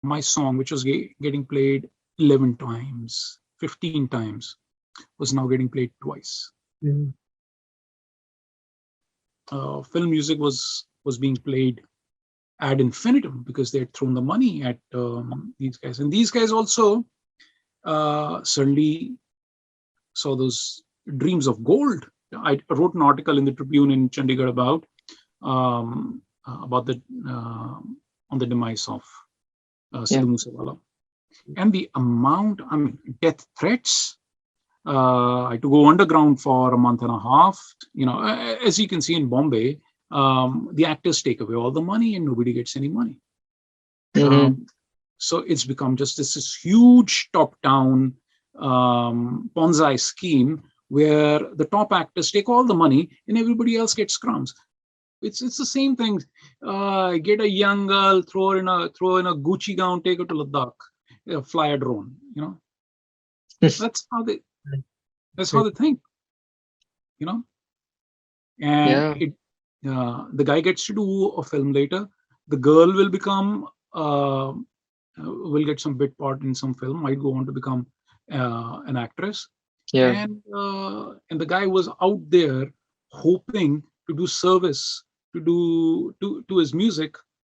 my song, which was getting played 11 times, 15 times, was now getting played twice. Mm. Film music was being played ad infinitum because they had thrown the money at these guys. And these guys also suddenly saw those dreams of gold. I wrote an article in the Tribune in Chandigarh about the on the demise of Sidhu Moosewala. And the amount, I mean, death threats. I had to go underground for a month and a half. As you can see in Bombay, the actors take away all the money and nobody gets any money. So it's become just this huge top-down Ponzi scheme where the top actors take all the money and everybody else gets crumbs. It's the same thing. Get a young girl, throw in a Gucci gown, take her to Ladakh, fly a drone. That's how they think. And the guy gets to do a film later. The girl will become will get some bit part in some film. Might go on to become an actress. And the guy was out there hoping to do service to his music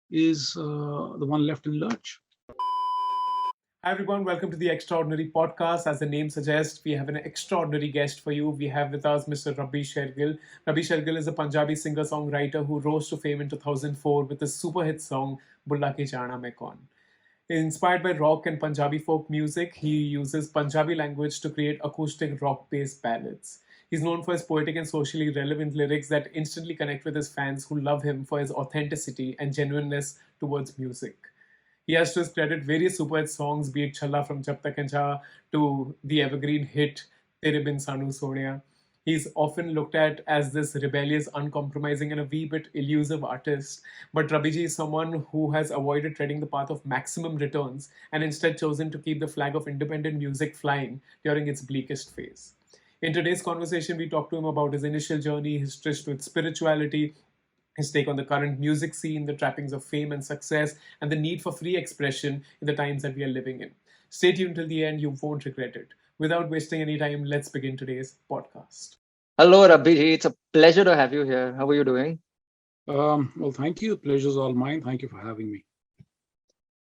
is the one left in lurch. Hi everyone, welcome to the Extraordinary Podcast. As the name suggests, we have an extraordinary guest for you. We have with us Mr. Rabbi Shergill. Rabbi Shergill is a Punjabi singer-songwriter who rose to fame in 2004 with the super hit song Bullah Ki Jaana Kaun. Inspired by rock and Punjabi folk music, he uses Punjabi language to create acoustic rock-based ballads. He's known for his poetic and socially relevant lyrics that instantly connect with his fans who love him for his authenticity and genuineness towards music. He has to his credit various super hit songs, be it Challa from Jab Tak Hai Jaan to the evergreen hit Tere Bin Sanu Soneya. He's often looked at as this rebellious, uncompromising, and a wee bit elusive artist. But Rabiji is someone who has avoided treading the path of maximum returns and instead chosen to keep the flag of independent music flying during its bleakest phase. In today's conversation, we talk to him about his initial journey, his tryst with spirituality, his take on the current music scene, the trappings of fame and success, and the need for free expression in the times that we are living in. Stay tuned till the end, you won't regret it. Without wasting any time, let's begin today's podcast. Hello, Rabbi. It's a pleasure to have you here. How are you doing? Well, thank you. Pleasure's all mine. Thank you for having me.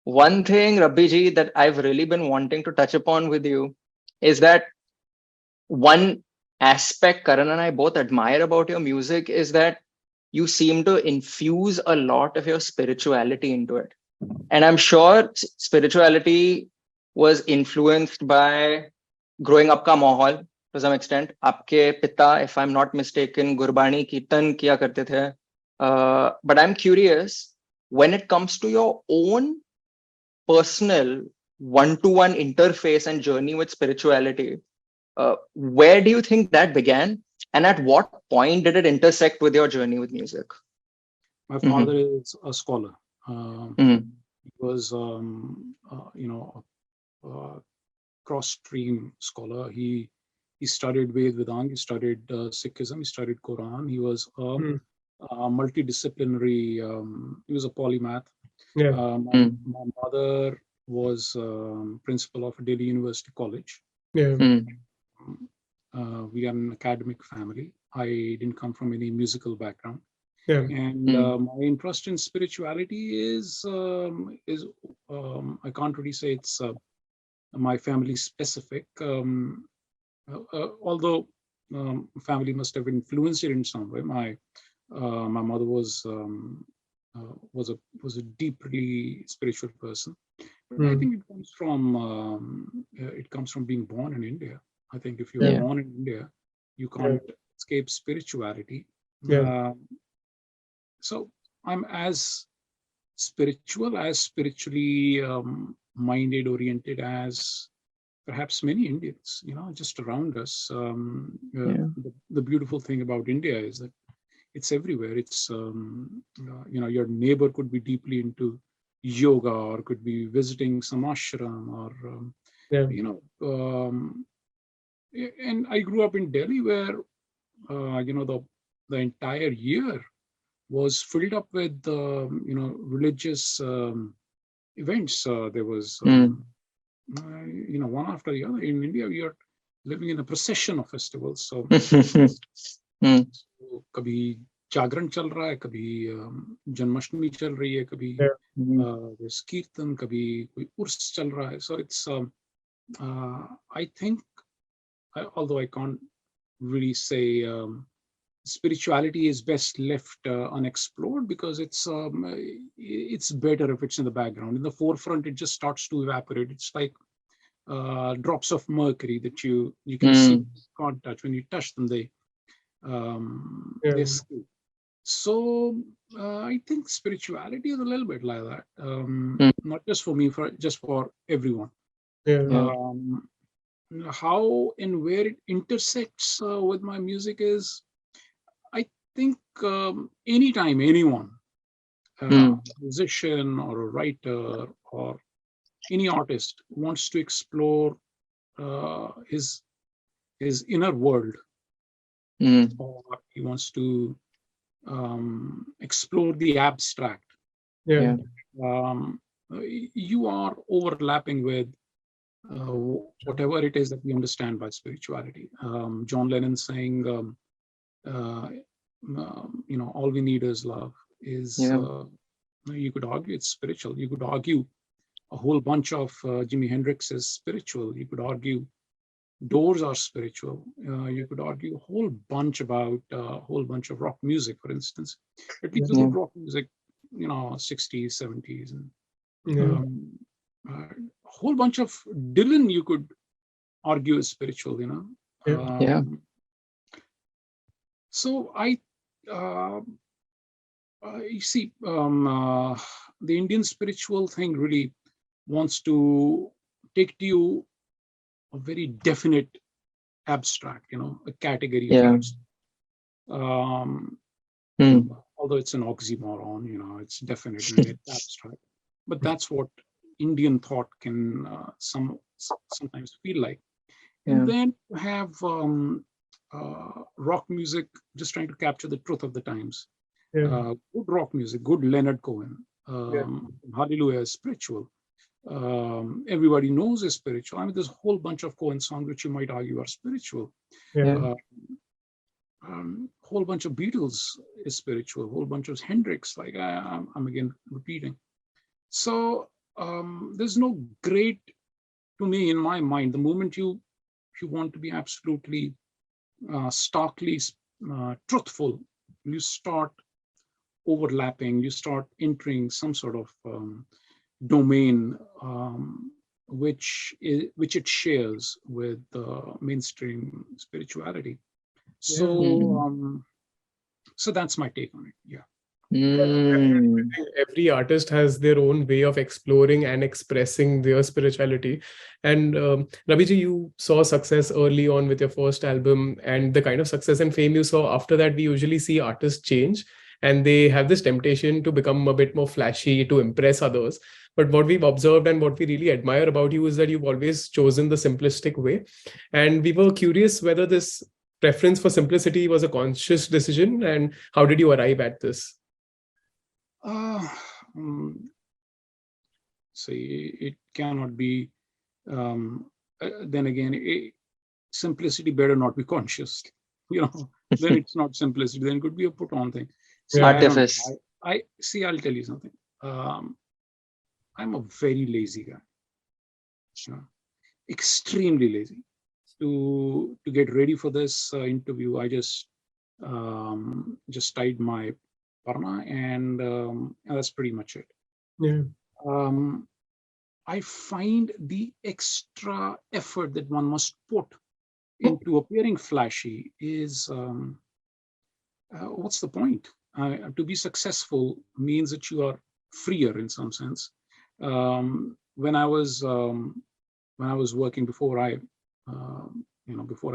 One thing, Rabbi, that I've really been wanting to touch upon with you is that one aspect Karan and I both admire about your music is that you seem to infuse a lot of your spirituality into it. And I'm sure spirituality was influenced by growing up ka mahal to some extent. Aapke pita, if I'm not mistaken, Gurbani Kirtan kiya karte the. But I'm curious, when it comes to your own personal one-to-one interface and journey with spirituality, where do you think that began? And at what point did it intersect with your journey with music? My father is a scholar. He was, a cross-stream scholar. He studied Vedanta, he studied Sikhism, he studied Quran. He was a multidisciplinary. He was a polymath. My mother was principal of Delhi University College. We are an academic family. I didn't come from any musical background. And my interest in spirituality is I can't really say it's my family specific. Although family must have influenced it in some way. My mother was a deeply spiritual person. But I think it comes from being born in India. I think if you're born in India, you can't escape spirituality. So I'm as spiritually minded, oriented as perhaps many Indians, just around us. The beautiful thing about India is that it's everywhere. It's, your neighbor could be deeply into yoga or could be visiting some ashram or, and I grew up in Delhi where, the entire year was filled up with, religious events. There was, one after the other. In India, we are living in a procession of festivals. So, कभी जागरण चल रहा है, कभी जन्माष्टमी चल रही है, कभी there's कीर्तन, कभी कोई उर्स चल रहा है. So it's, I think, although I can't really say spirituality is best left unexplored, because it's better if it's in the background. In the forefront, it just starts to evaporate. It's like drops of mercury that you can see, can't touch. When you touch them, they escape. So I think spirituality is a little bit like that, not just for me, just for everyone. How and where it intersects with my music is, I think, anytime anyone, musician or a writer or any artist, wants to explore his inner world, or he wants to explore the abstract, you are overlapping with whatever it is that we understand by spirituality. John Lennon saying, all we need is love, is you could argue it's spiritual. You could argue a whole bunch of Jimi Hendrix is spiritual. You could argue Doors are spiritual. You could argue a whole bunch about a whole bunch of rock music, for instance. But people do rock music, 60s, 70s, and a whole bunch of Dylan you could argue is spiritual, So you see, the Indian spiritual thing really wants to take to you a very definite abstract, a category of abstract. Although it's an oxymoron, it's definite and it's abstract. But that's what Indian thought can sometimes feel like. And then have rock music just trying to capture the truth of the times. Good rock music, good Leonard Cohen. Hallelujah is spiritual. Everybody knows is spiritual. I mean, there's a whole bunch of Cohen songs which you might argue are spiritual. Whole bunch of Beatles is spiritual. Whole bunch of Hendrix. Like I'm again repeating. So there's no great, to me, in my mind, the moment you want to be absolutely starkly truthful, you start overlapping. You start entering some sort of domain which it shares with mainstream spirituality. So so that's my take on it. Every artist has their own way of exploring and expressing their spirituality. And Rabiji, you saw success early on with your first album, and the kind of success and fame you saw after that, we usually see artists change and they have this temptation to become a bit more flashy to impress others. But what we've observed and what we really admire about you is that you've always chosen the simplistic way. And we were curious whether this preference for simplicity was a conscious decision, and how did you arrive at this? See, it cannot be. Then again, simplicity better not be conscious. Then it's not simplicity. Then it could be a put-on thing. See, Artifice. I see. I'll tell you something. I'm a very lazy guy. Extremely lazy. To get ready for this interview, I just tied my parna, and that's pretty much it. I find the extra effort that one must put into appearing flashy is what's the point? To be successful means that you are freer in some sense. When I was working before I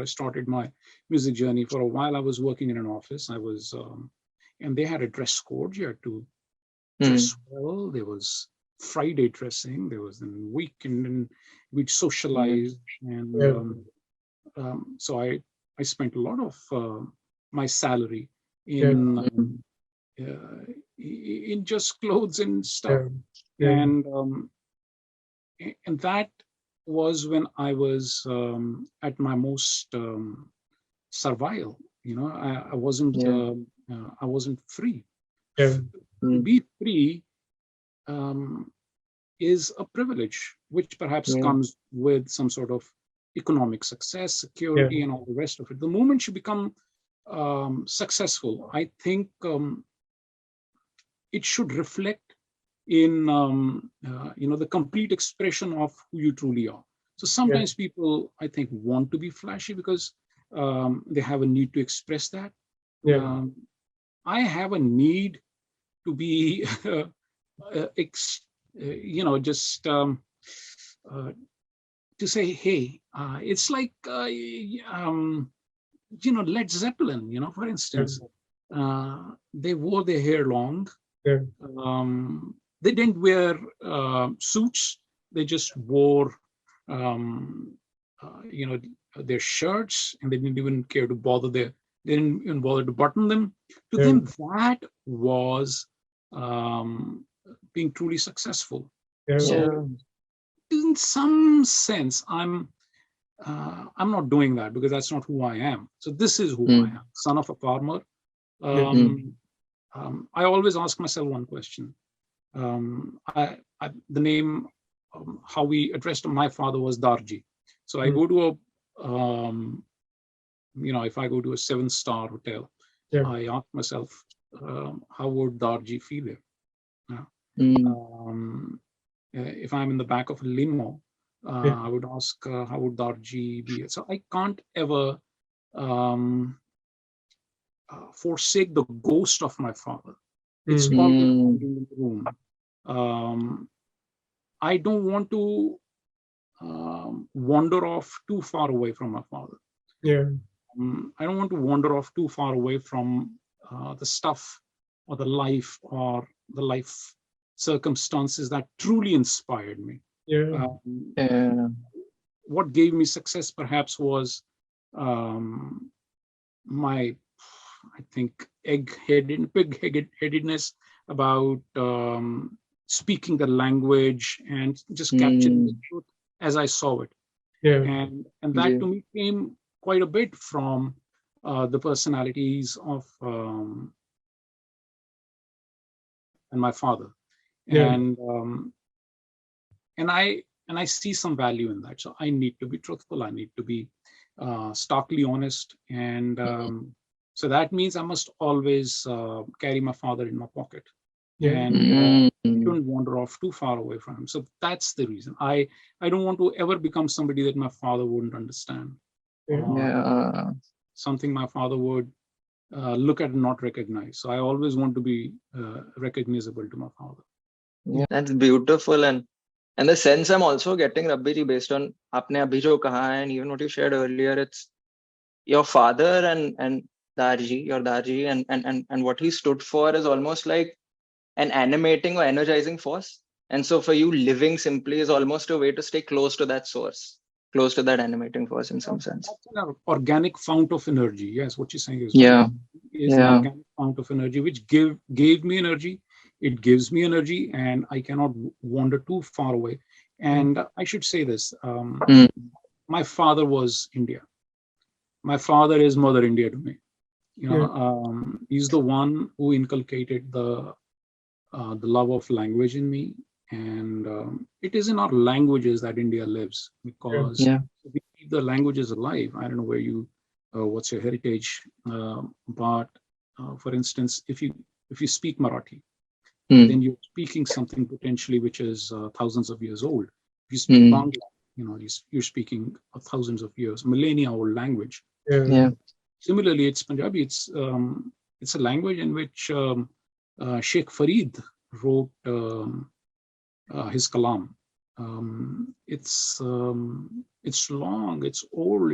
started my music journey, for a while I was working in an office. I was, and they had a dress code. You had to dress well. There was Friday dressing. There was the weekend, and we'd socialize. And so I spent a lot of my salary in just clothes and stuff. And that was when I was at my most servile. I wasn't free. To be free is a privilege, which perhaps comes with some sort of economic success, security, and all the rest of it. The moment you become successful, I think it should reflect in the complete expression of who you truly are. So sometimes people, I think, want to be flashy because they have a need to express that. I have a need to be just to say, hey, it's like Led Zeppelin, for instance, they wore their hair long. They didn't wear suits. They just wore their shirts, and they didn't even care to they didn't even bother to button them. To them, that was being truly successful. So in some sense, I'm not doing that because that's not who I am. So this is who I am, son of a farmer. I always ask myself one question. The name, how we addressed my father was Darji. So I go to if I go to a 7-star hotel, I ask myself, how would Darji feel it? If I'm in the back of a limo, I would ask, how would Darji be? So I can't ever forsake the ghost of my father. It's always in the room. I don't want to wander off too far away from my father. I don't want to wander off too far away from the stuff or the life circumstances that truly inspired me. What gave me success perhaps was my, I think, pig-headedness about speaking the language and just capturing the truth as I saw it. And that to me came quite a bit from the personalities of and my father. And I see some value in that. So I need to be truthful. I need to be starkly honest. And so that means I must always carry my father in my pocket. And don't wander off too far away from him. So that's the reason. I don't want to ever become somebody that my father wouldn't understand. Something my father would look at and not recognize. So I always want to be recognizable to my father. That's beautiful. And the sense I'm also getting, Rabbi ji, based on aapne abhi jo kaha and even what you shared earlier, it's your father and Darji, your Darji, and what he stood for is almost like an animating or energizing force. And so for you, living simply is almost a way to stay close to that source, close to that animating force in some sense. That's an organic fount of energy. Yes, what you're saying is an organic fount of energy, which gave me energy. It gives me energy, and I cannot wander too far away. And I should say this: my father was India. My father is Mother India to me. He's the one who inculcated the love of language in me, and it is in our languages that India lives, because we keep the languages alive. I don't know where you, what's your heritage, but for instance, if you speak Marathi, then you're speaking something potentially which is thousands of years old. If you speak Bangla, you're speaking thousands of years, millennia old language. Similarly, it's Punjabi. It's a language in which Sheikh Farid wrote his kalam. It's long, it's old,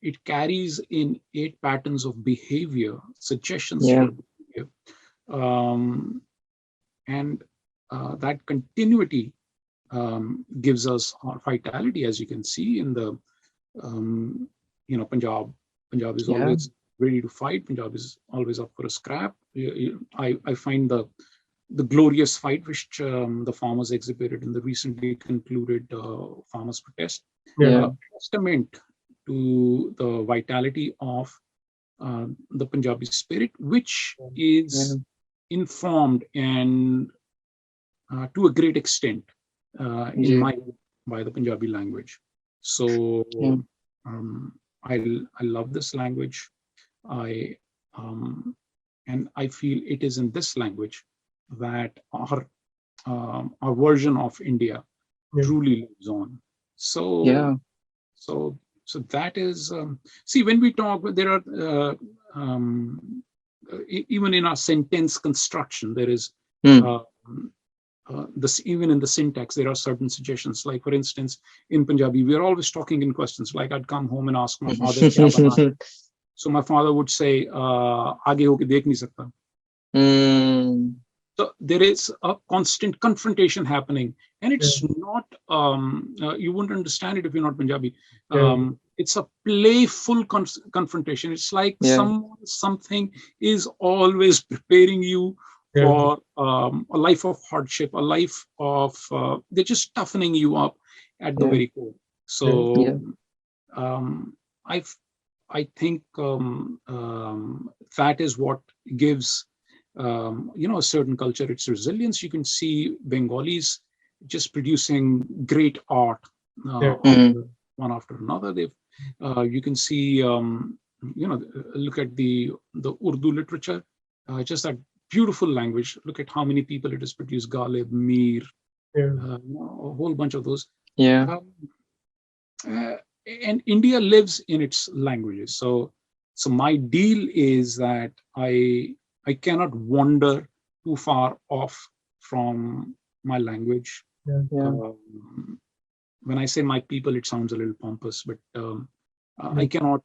it carries in 8 patterns of behavior, suggestions for behavior. And that continuity gives us our vitality, as you can see in the Punjab. Punjab is always ready to fight. Punjab is always up for a scrap. I find the the glorious fight which the farmers exhibited in the recently concluded farmers' protest, Yeah. testament to the vitality of the Punjabi spirit, which Yeah. is informed and to a great extent, in Yeah. my by the Punjabi language. So Yeah. um, I love this language. I um, and I feel it is in this language that our version of India truly lives on. So Yeah. so so that is see, when we talk, there are even in our sentence construction there is Hmm. uh, this, even in the syntax there are certain suggestions. Like, for instance, in Punjabi we are always talking in questions. Like, I'd come home and ask my father kya bana hai? So my father would say, aage hoke dekh nahi sakta. Hmm. So there is a constant confrontation happening, and it's not you wouldn't understand it if you're not Punjabi. It's a playful confrontation. It's like Yeah. something is always preparing you for a life of hardship, a life of they're just toughening you up at the Yeah. very core. So Yeah. um, I I think that is what gives a certain culture its resilience. You can see Bengalis just producing great art Hmm. one after another. You can see look at the Urdu literature, just that beautiful language. Look at how many people it has produced: Ghalib, Mir, a whole bunch of those. Yeah. Um, uh, and India lives in its languages. So my deal is that I cannot wander too far off from my language. Yeah. When I say my people, it sounds a little pompous, but I cannot.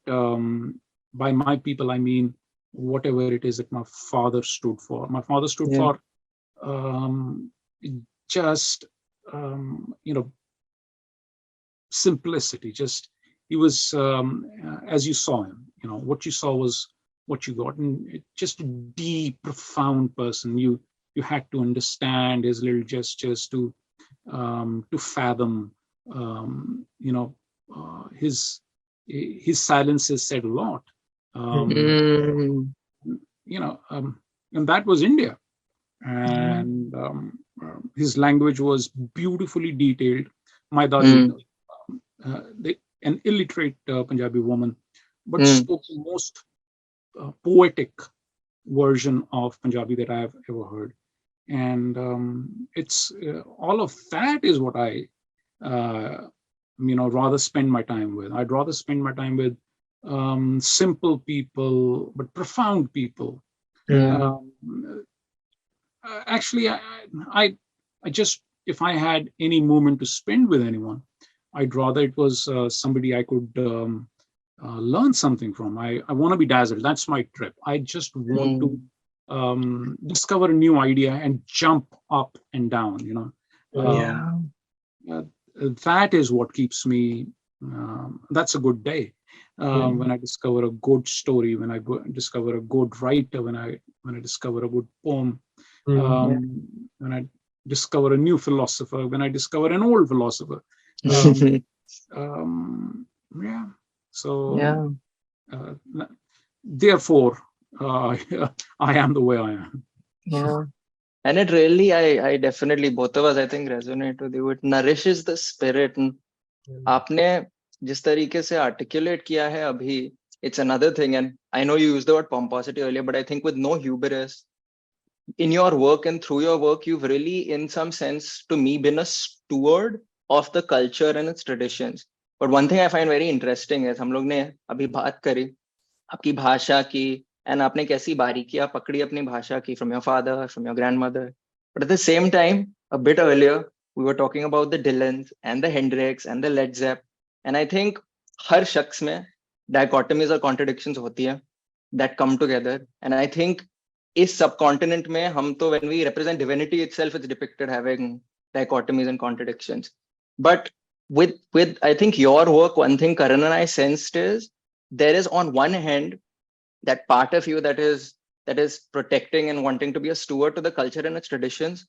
By my people, I mean whatever it is that my father stood for. My father stood Yeah. for um, just simplicity. Just he was as you saw him. What you saw was what you got, and just a deep, profound person. You had to understand his little gestures to fathom. His silences said a lot. Um, Hmm. you know, um, and that was India. And his language was beautifully detailed. My dadi, Hmm. an illiterate Punjabi woman, but Hmm. spoke the most poetic version of Punjabi that I have ever heard. And it's all of that is what I, uh, rather spend my time with. I'd rather spend my time with simple people, but profound people. Yeah. Um, Actually, I, I just, if I had any moment to spend with anyone, I'd rather it was somebody I could learn something from. I want to be dazzled. That's my trip. I just want to Hmm. discover a new idea and jump up and down. Um, Yeah. uh, that is what keeps me. That's a good day. Yeah. When I discover a good story, when I discover a good writer, when I discover a good poem, Yeah. when I discover a new philosopher, when I discover an old philosopher. Um, yeah. So, Yeah. uh, therefore, I am the way I am. Yeah. And it really, I definitely, both of us, I think, resonate with you. It nourishes the spirit. And आपने जिस तरीके से articulate किया है अभी, it's another thing. And I know you used the word pomposity earlier, but I think with no hubris, in your work and through your work, you've really, in some sense, to me, been a steward of the culture and its traditions. But one thing I find very interesting is हम लोग ने अभी बात करी आपकी भाषा की and आपने कैसी बारीकियां पकड़ी अपनी भाषा की from your father, from your grandmother. But at the same time, a bit earlier, we were talking about the Dylans and the Hendrix and the Led Zepp. And I think हर शख्स में dichotomies or contradictions होती है that come together. And I think इस subcontinent में हम तो when we represent divinity itself, it's depicted having dichotomies and contradictions. But with I think your work, one thing Karan and I sensed is there is on one hand that part of you that is protecting and wanting to be a steward to the culture and its traditions.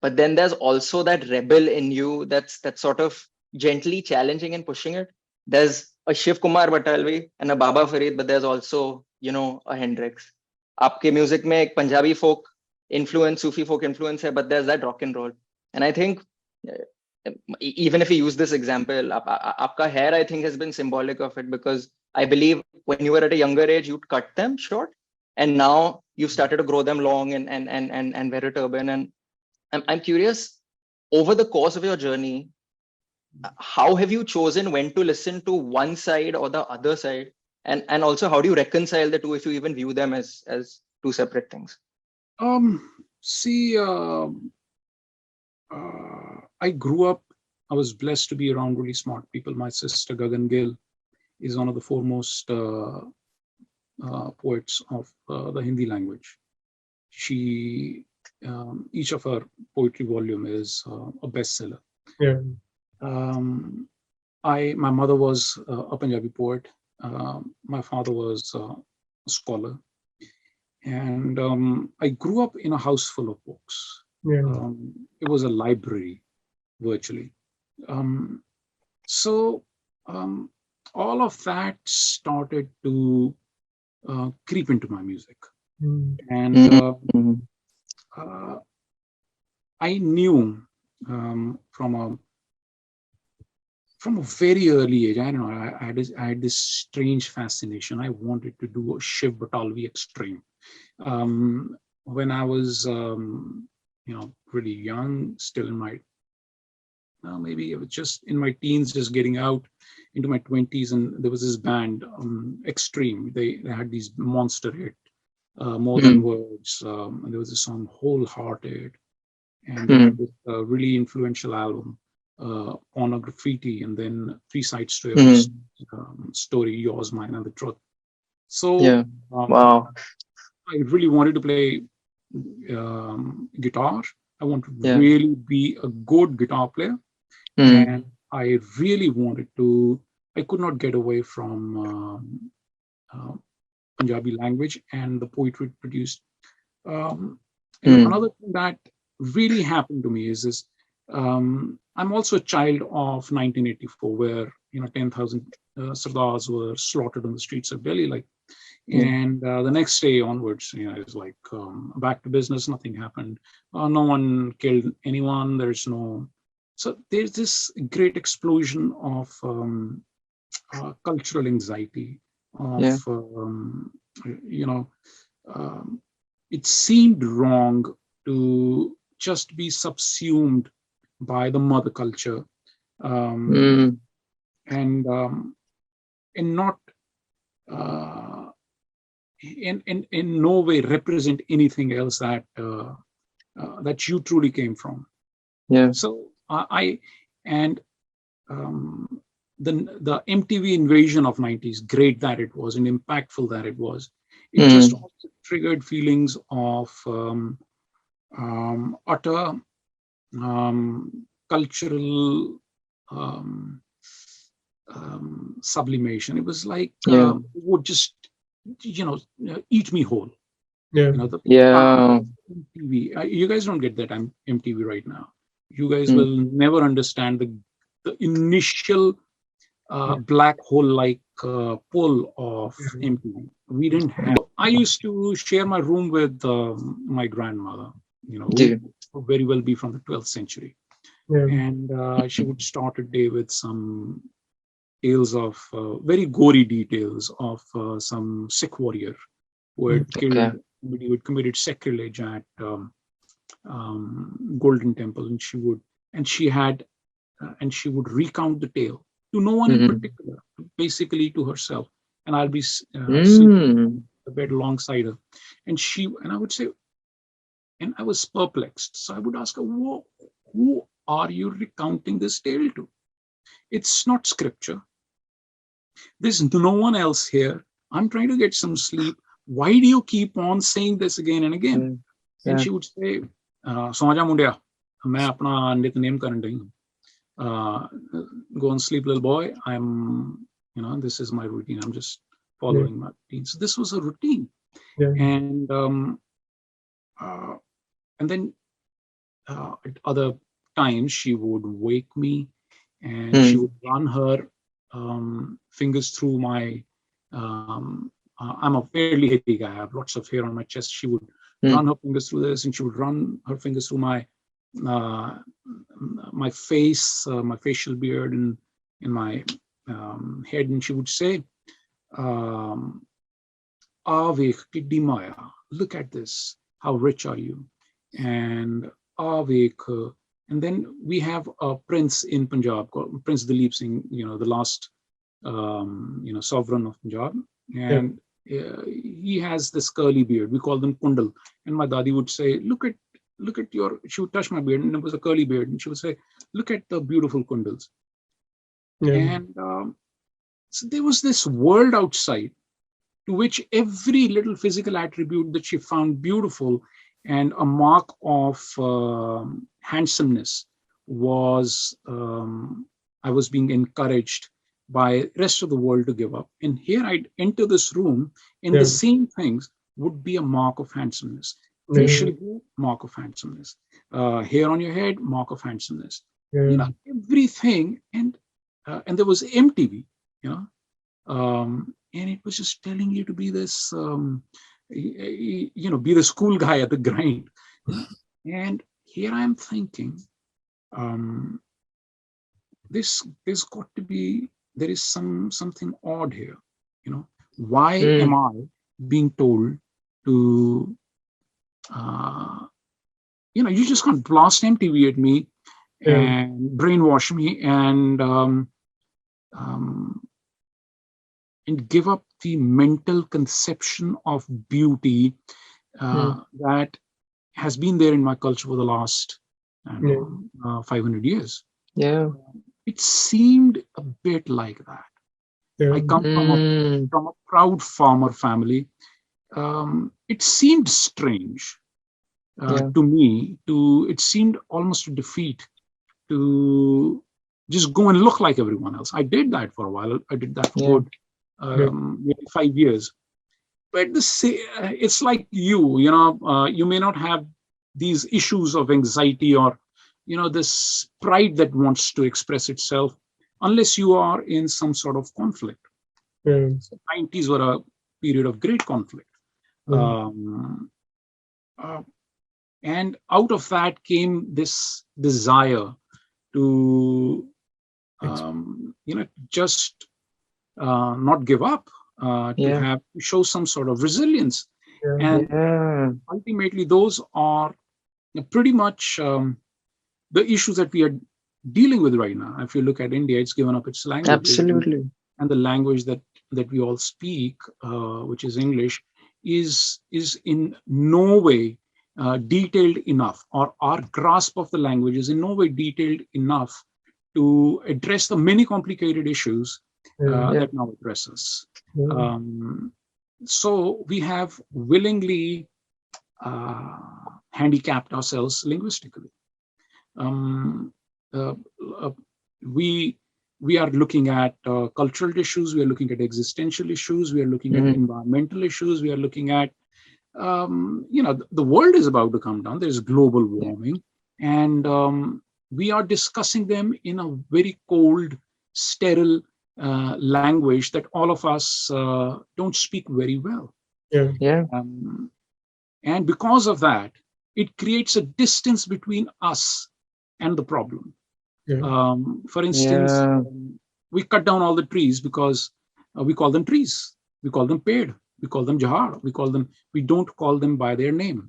But then there's also that rebel in you that's sort of gently challenging and pushing it. There's a Shiv Kumar Batalvi and a Baba Farid, but there's also, a Hendrix. Aapke music mein ek Punjabi folk influence, Sufi folk influence hai, but there's that rock and roll. And I think even if we use this example, aapka hair, I think, has been symbolic of it, because I believe when you were at a younger age, you'd cut them short, and now you've started to grow them long and wear a turban. And I'm curious, over the course of your journey, how have you chosen when to listen to one side or the other side? And also, how do you reconcile the two, if you even view them as two separate things? See, I grew up, I was blessed to be around really smart people. My sister Gagan Gill is one of the foremost poets of the Hindi language. She, each of her poetry volume is a bestseller. Yeah. My mother was a Punjabi poet. My father was a scholar. And I grew up in a house full of books. Yeah. It was a library, virtually. So all of that started to creep into my music. And I knew from a very early age, I don't know, I had this strange fascination. I wanted to do a Shiv Batalvi extreme. When I was, really young, still in my, maybe I was just in my teens, just getting out into my 20s, and there was this band, Extreme. They had these monster hit, More Than Words. And there was a song, Wholehearted, and they had this really influential album, On a Graffiti, and then Three Sides to Every Story, Yours, Mine, and the Truth. So Wow. I really wanted to play guitar. I wanted to really be a good guitar player. And I really wanted to, I could not get away from Punjabi language and the poetry it produced. And another thing that really happened to me is this, I'm also a child of 1984, where 10,000 Sardars were slaughtered on the streets of Delhi. And the next day onwards, it's like back to business. Nothing happened. No one killed anyone. So there's this great explosion of cultural anxiety. It seemed wrong to just be subsumed by the mother culture, and not in no way represent anything else that you truly came from. So the MTV invasion of 90s, great that it was and impactful that it was, it just also triggered feelings of utter cultural sublimation. It was like it would just eat me whole. MTV. You guys don't get that. I'm MTV right now. You guys will never understand the initial black hole-like pull of MTV. We didn't have. I used to share my room with my grandmother, who would very well be from the 12th century, and she would start a day with some tales of very gory details of some Sikh warrior who had killed somebody who had committed sacrilege at Golden Temple, and she would recount the tale to no one in particular, basically to herself, and I'll be sleeping on the bed alongside her, and I would say, and I was perplexed, so I would ask her, who are you recounting this tale to? It's not scripture. There's no one else here. I'm trying to get some sleep. Why do you keep on saying this again and again? And she would say, Soja Mundia, main apna nitnem karan rahi hu. Go and sleep, little boy. This is my routine. I'm just following my routine. So this was a routine. And uh, and then at other times she would wake me, and she would run her fingers through my. I'm a fairly hairy guy. I have lots of hair on my chest. She would run her fingers through this, and she would run her fingers through uh, my face, my facial beard, and in my head, and she would say, um, "Avek kiddi maya, look at this. How rich are you?" And Avek, and then we have a prince in Punjab called Prince Dalip Singh. The last sovereign of Punjab, and he has this curly beard. We call them kundal. And my dadi would say, look at your. She would touch my beard, and it was a curly beard, and she would say, "Look at the beautiful kundals." And so there was this world outside to which every little physical attribute that she found beautiful and a mark of handsomeness was I was being encouraged by rest of the world to give up. And here I'd enter this room, and the same things would be a mark of handsomeness. Facial hair, mark of handsomeness. Hair on your head, mark of handsomeness. Everything. And there was MTV, and it was just telling you to be this, be the school guy at the grind. And here I am thinking, there's got to be, there is something odd here. Why am I being told to, you just can't blast MTV at me and brainwash me and give up the mental conception of beauty that has been there in my culture for the last 500 years. It seemed a bit like that. I come from a proud farmer family. It seemed strange to me. It seemed almost a defeat to just go and look like everyone else. I did that for a while. I did that for good 5 years. But it's like you may not have these issues of anxiety or this pride that wants to express itself unless you are in some sort of conflict. So 90s were a period of great conflict. And out of that came this desire to just not give up, to show some sort of resilience. And ultimately those are pretty much the issues that we are dealing with right now. If you look at India, it's given up its language. Absolutely. And the language that we all speak, which is English, is in no way detailed enough, or our grasp of the language is in no way detailed enough to address the many complicated issues that now address us. So we have willingly handicapped ourselves linguistically. We are looking at cultural issues, we are looking at existential issues, we are looking at environmental issues, we are looking at, the world is about to come down, there's global warming, and we are discussing them in a very cold, sterile language that all of us don't speak very well. And because of that, it creates a distance between us and the problem. For instance, we cut down all the trees because we call them trees, we call them ped, we call them jahar, we don't call them by their name.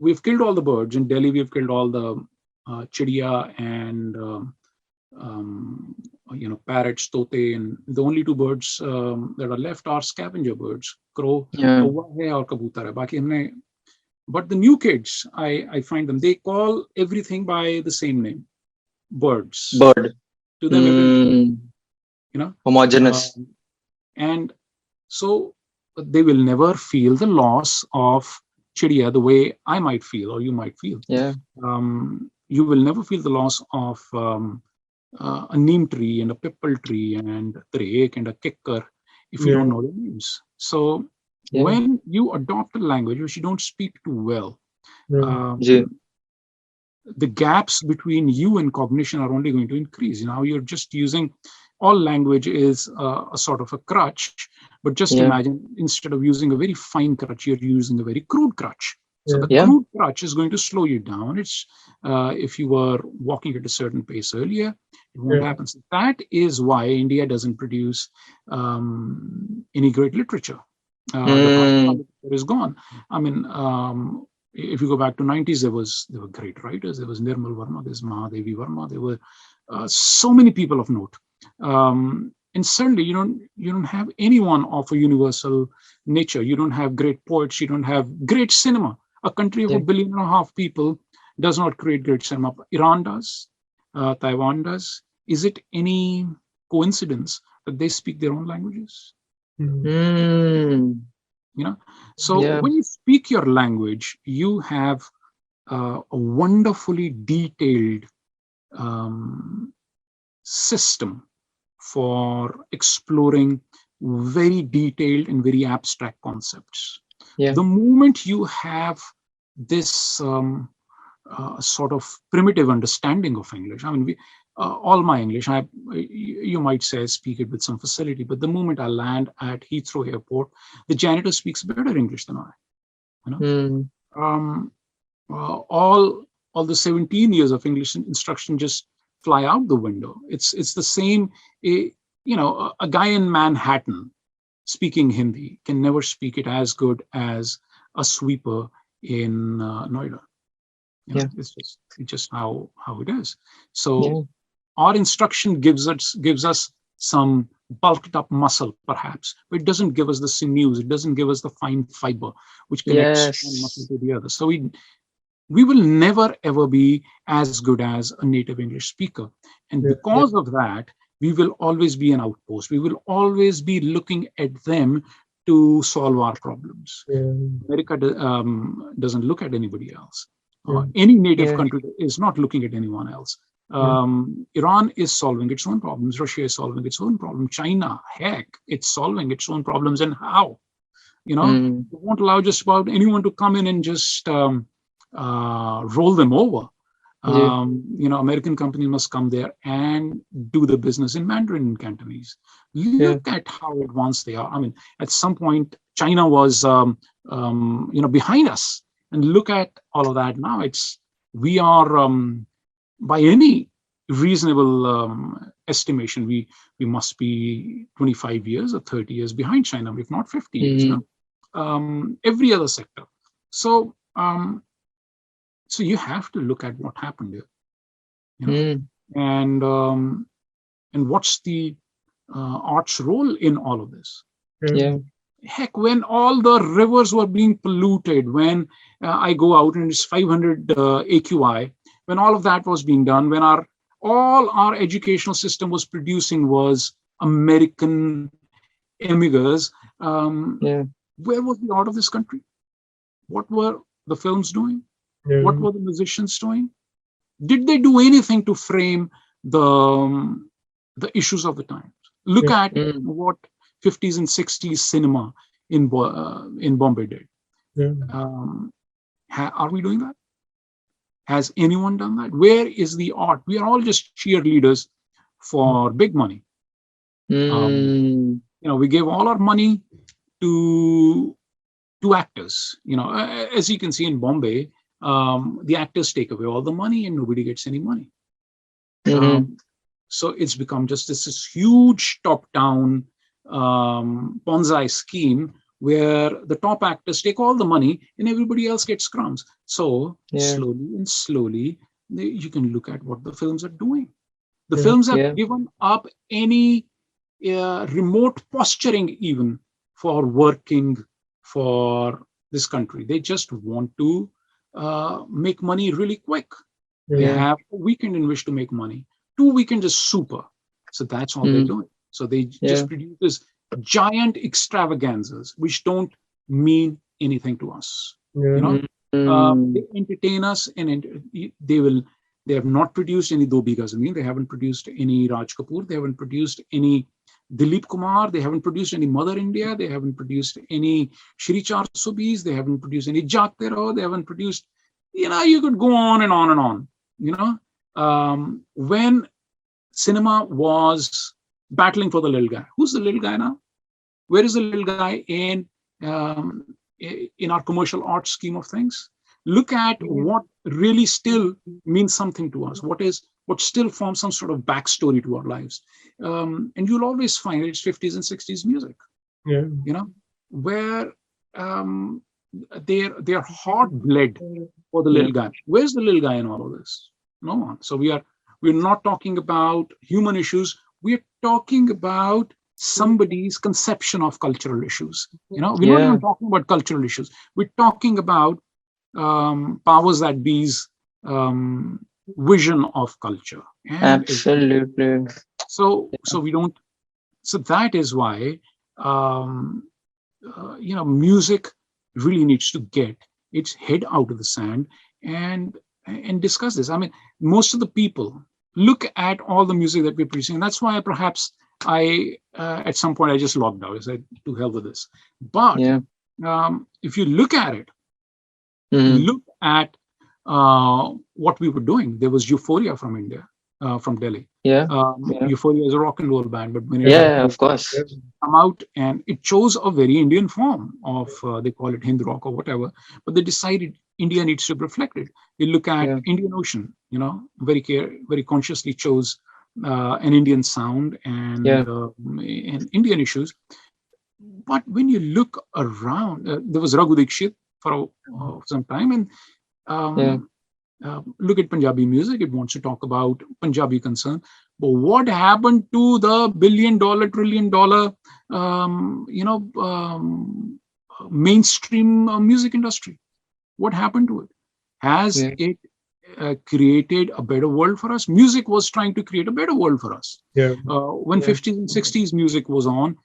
We've killed all the birds. In Delhi, we've killed all the chidiya and parrots, tote, and the only two birds that are left are scavenger birds, crow, or kabutar hai. But the new kids, I find them, they call everything by the same name, birds. Bird. To them, homogeneous. And so they will never feel the loss of chidiya the way I might feel or you might feel. You will never feel the loss of a neem tree and a pipal tree and a trek and a kicker if you don't know their names. So Yeah. when you adopt a language which you don't speak too well, Yeah. the gaps between you and cognition are only going to increase. Now you're just using, all language is a sort of a crutch, but just Yeah. imagine instead of using a very fine crutch, you're using a very crude crutch. So the Yeah. crude crutch is going to slow you down. It's if you were walking at a certain pace earlier, it won't happen. So that is why India doesn't produce any great literature. The Bharata literature is gone. I mean, if you go back to 90s, there were great writers. There was Nirmal Verma, there's Mahadevi Verma. There were so many people of note. And suddenly you don't have anyone of a universal nature. You don't have great poets. You don't have great cinema. A country of 1.5 billion people does not create great cinema. Iran does. Taiwan does. Is it any coincidence that they speak their own languages? So when you speak your language, you have a wonderfully detailed system for exploring very detailed and very abstract concepts. The moment you have this sort of primitive understanding of English, I mean, all my English, you might say I speak it with some facility, but the moment I land at Heathrow Airport, the janitor speaks better English than I. All the 17 years of English instruction just fly out the window. It's the same. A guy in Manhattan speaking Hindi can never speak it as good as a sweeper in Noida. It's just how it is. So our instruction gives us some bulked up muscle, perhaps, but it doesn't give us the sinews. It doesn't give us the fine fiber which connects one muscle to the other. So we will never ever be as good as a native English speaker, and because of that, we will always be an outpost. We will always be looking at them to solve our problems. America doesn't look at anybody else. Any native country is not looking at anyone else. Iran is solving its own problems. Russia is solving its own problem. China, heck, it's solving its own problems. And how? They won't allow just about anyone to come in and just roll them over. American companies must come there and do the business in Mandarin and Cantonese. Look at how advanced they are. I mean, at some point, China was, behind us. And look at all of that now. We are, by any reasonable estimation, we must be 25 years or 30 years behind China, if not 50 years. Every other sector. So you have to look at what happened here, and what's the art's role in all of this. Heck, when all the rivers were being polluted, when I go out and it's 500 AQI, when all of that was being done, when all our educational system was producing was American immigrants, where was the art of this country? What were the films doing? What were the musicians doing? Did they do anything to frame the issues of the times? Look at what 50s and 60s cinema in Bombay did. Are we doing that? Has anyone done that? Where is the art? We are all just cheerleaders for big money. We gave all our money to actors. As you can see in Bombay, the actors take away all the money and nobody gets any money. So it's become just this huge top-down bonsai scheme where the top actors take all the money and everybody else gets crumbs. So slowly, you can look at what the films are doing. The films have given up any remote posturing even for working for this country. They just want to make money really quick. They have a weekend in which to make money. 2 weekends is super. So that's all they're doing. So they just produce this giant extravaganzas which don't mean anything to us. They entertain us, and they have not produced any Do Biga Zameen. They haven't produced any Raj Kapoor. They haven't produced any Dilip Kumar. They haven't produced any Mother India. They haven't produced any Shri Char Subis. They haven't produced any Jagte Raho. They haven't produced, you could go on and on and on. When cinema was battling for the little guy, who's the little guy now? Where is the little guy um, in our commercial art scheme of things? Look at what really still means something to us. What still forms some sort of backstory to our lives. And you'll always find it's 50s and 60s music. Yeah. Where they're hot bled for the little guy. Where's the little guy in all of this? No one. So we're not talking about human issues. We're talking about somebody's conception of cultural issues. We're not even talking about cultural issues. We're talking about powers that be's vision of culture. And Absolutely. so we don't. So that is why music really needs to get its head out of the sand and discuss this. I mean, most of the people look at all the music that we're producing. And that's why perhaps I at some point I just logged out. I said, to hell with this. But if you look at it, look at what we were doing. There was Euphoria from India, from Delhi. Euphoria is a rock and roll band, but when of course, come out, and it chose a very Indian form of they call it Hindu rock or whatever, but they decided India needs to be reflected. You look at Indian Ocean, very consciously chose an Indian sound and Indian issues. But when you look around, there was Raghu Dikshit for some time, and look at Punjabi music. It wants to talk about Punjabi concern. But what happened to the $1 billion, $1 trillion, mainstream music industry? What happened to it? Has it created a better world for us? Music was trying to create a better world for us. When 50s and 60s music was on,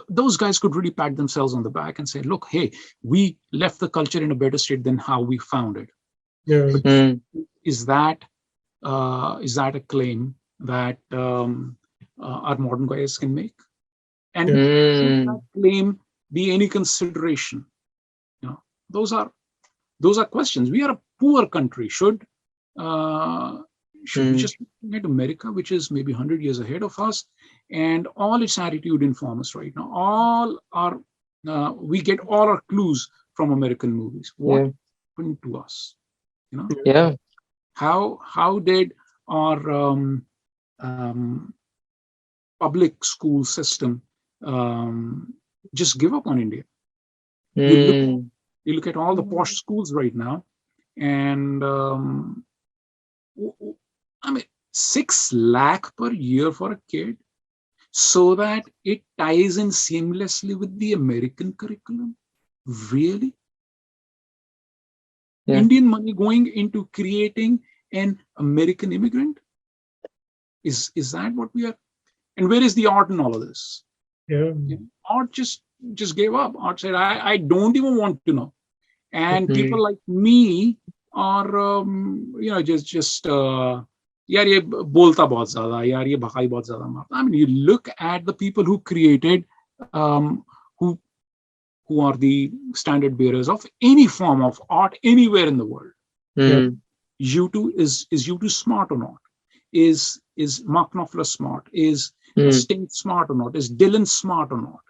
those guys could really pat themselves on the back and say, look, hey, we left the culture in a better state than how we found it. Is that a claim that our modern guys can make? And should that claim be any consideration? Those are questions. We are a poor country. Should we just look at America, which is maybe 100 years ahead of us, and all its attitude inform us right now? We get all our clues from American movies. What happened to us? How did our public school system just give up on India? You look at all the posh schools right now, and 6 lakh per year for a kid, so that it ties in seamlessly with the American curriculum. Really? Indian money going into creating an American immigrant? Is that what we are? And where is the art in all of this? Art just gave up. Art said, I don't even want to know. And people like me are just यार ये बोलता बहुत ज्यादा, यार ये भकाई बहुत ज्यादा मारता. I mean, you look at the people who created, who are the standard bearers of any form of art anywhere in the world. U2 is U2 smart or not? Is Mark Knopfler smart? Is Sting smart or not? Is Dylan smart or not?